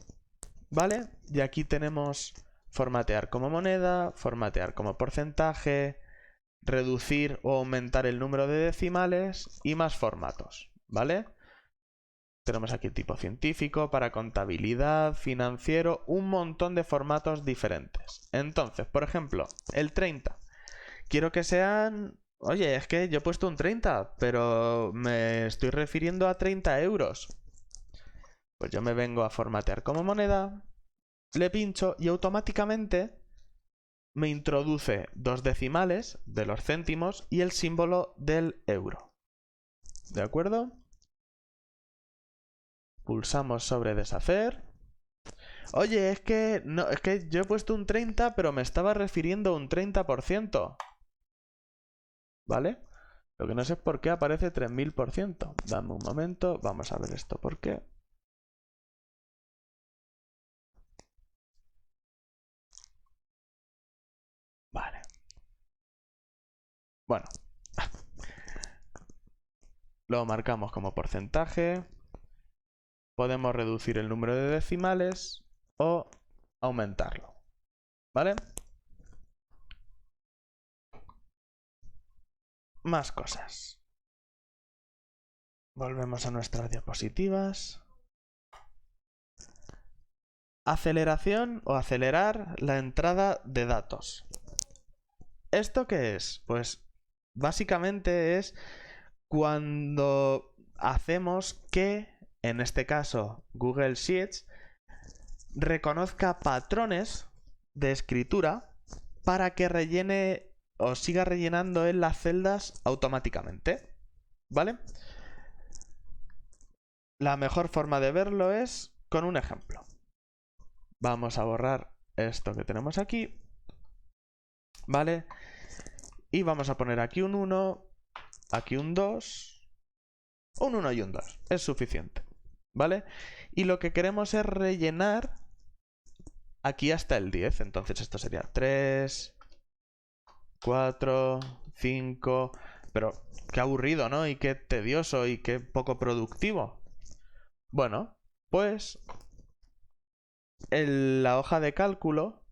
¿vale? Y aquí tenemos formatear como moneda, formatear como porcentaje, reducir o aumentar el número de decimales y más formatos, ¿vale? Tenemos aquí tipo científico, para contabilidad, financiero, un montón de formatos diferentes. Entonces, por ejemplo, el 30. Quiero que sean... Oye, es que yo he puesto un 30, pero me estoy refiriendo a 30 euros. Pues yo me vengo a formatear como moneda, le pincho y automáticamente me introduce 2 decimales de los céntimos y el símbolo del euro. ¿De acuerdo? Pulsamos sobre deshacer. Oye, es que yo he puesto un 30, pero me estaba refiriendo a un 30%. ¿Vale? Lo que no sé es por qué aparece 3000%. Dame un momento, vamos a ver esto por qué. Vale. Bueno. Lo marcamos como porcentaje. Podemos reducir el número de decimales o aumentarlo. ¿Vale? Más cosas. Volvemos a nuestras diapositivas. Aceleración o acelerar la entrada de datos. ¿Esto qué es? Pues básicamente es cuando hacemos que, en este caso, Google Sheets reconozca patrones de escritura para que rellene o siga rellenando en las celdas automáticamente, ¿vale? La mejor forma de verlo es con un ejemplo. Vamos a borrar esto que tenemos aquí, ¿vale? Y vamos a poner aquí un 1, aquí un 2, un 1 y un 2. Es suficiente, ¿vale? Y lo que queremos es rellenar aquí hasta el 10. Entonces esto sería 3, 4, 5... Pero qué aburrido, ¿no? Y qué tedioso y qué poco productivo. Bueno, pues la hoja de cálculo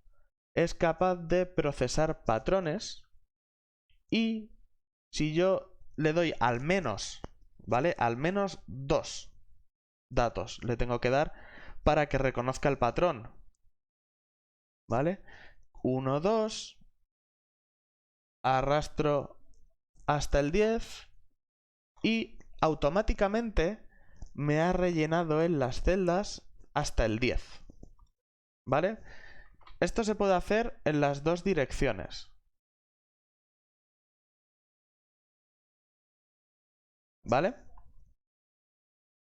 es capaz de procesar patrones y si yo le doy al menos, ¿vale? Al menos 2 datos le tengo que dar para que reconozca el patrón, ¿vale? 1, 2, arrastro hasta el 10 y automáticamente me ha rellenado en las celdas hasta el 10, ¿vale? Esto se puede hacer en las dos direcciones, ¿vale?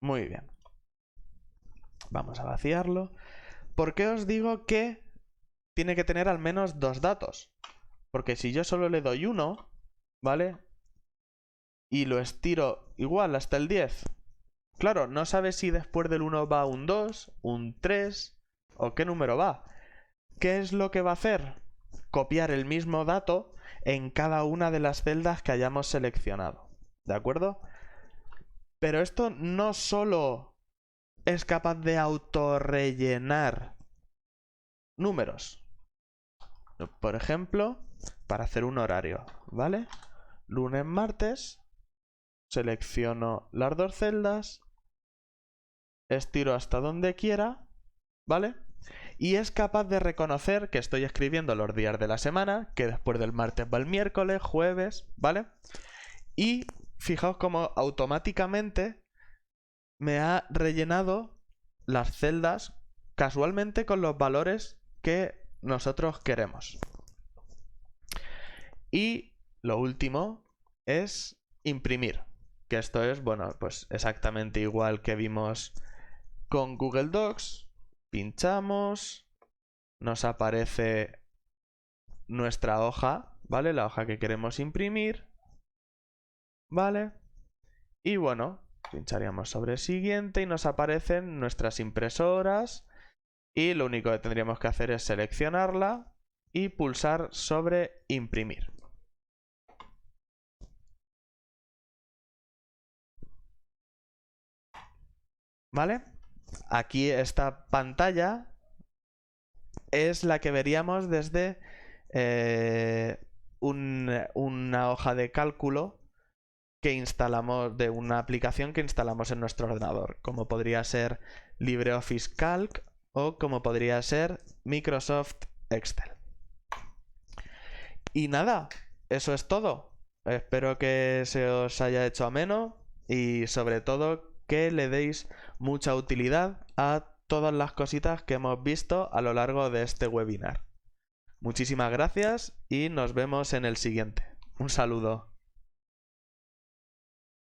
Muy bien. Vamos a vaciarlo. ¿Por qué os digo que tiene que tener al menos 2 datos? Porque si yo solo le doy 1, ¿vale? Y lo estiro igual hasta el 10. Claro, no sabe si después del 1 va un 2, un 3 o qué número va. ¿Qué es lo que va a hacer? Copiar el mismo dato en cada una de las celdas que hayamos seleccionado. ¿De acuerdo? Pero esto no solo es capaz de autorrellenar números. Por ejemplo, para hacer un horario, ¿vale? Lunes, martes, selecciono las dos celdas, estiro hasta donde quiera, ¿vale? Y es capaz de reconocer que estoy escribiendo los días de la semana, que después del martes va el miércoles, jueves, ¿vale? Y fijaos cómo automáticamente me ha rellenado las celdas casualmente con los valores que nosotros queremos. Y lo último es imprimir, que esto es, bueno, pues exactamente igual que vimos con Google Docs. Pinchamos, nos aparece nuestra hoja, ¿vale? La hoja que queremos imprimir, ¿vale? Y bueno, pincharíamos sobre siguiente y nos aparecen nuestras impresoras y lo único que tendríamos que hacer es seleccionarla y pulsar sobre imprimir. ¿Vale? Aquí esta pantalla es la que veríamos desde una hoja de cálculo que instalamos de una aplicación que instalamos en nuestro ordenador, como podría ser LibreOffice Calc o como podría ser Microsoft Excel. Y nada, eso es todo. Espero que se os haya hecho ameno y sobre todo que le deis mucha utilidad a todas las cositas que hemos visto a lo largo de este webinar. Muchísimas gracias y nos vemos en el siguiente. Un saludo.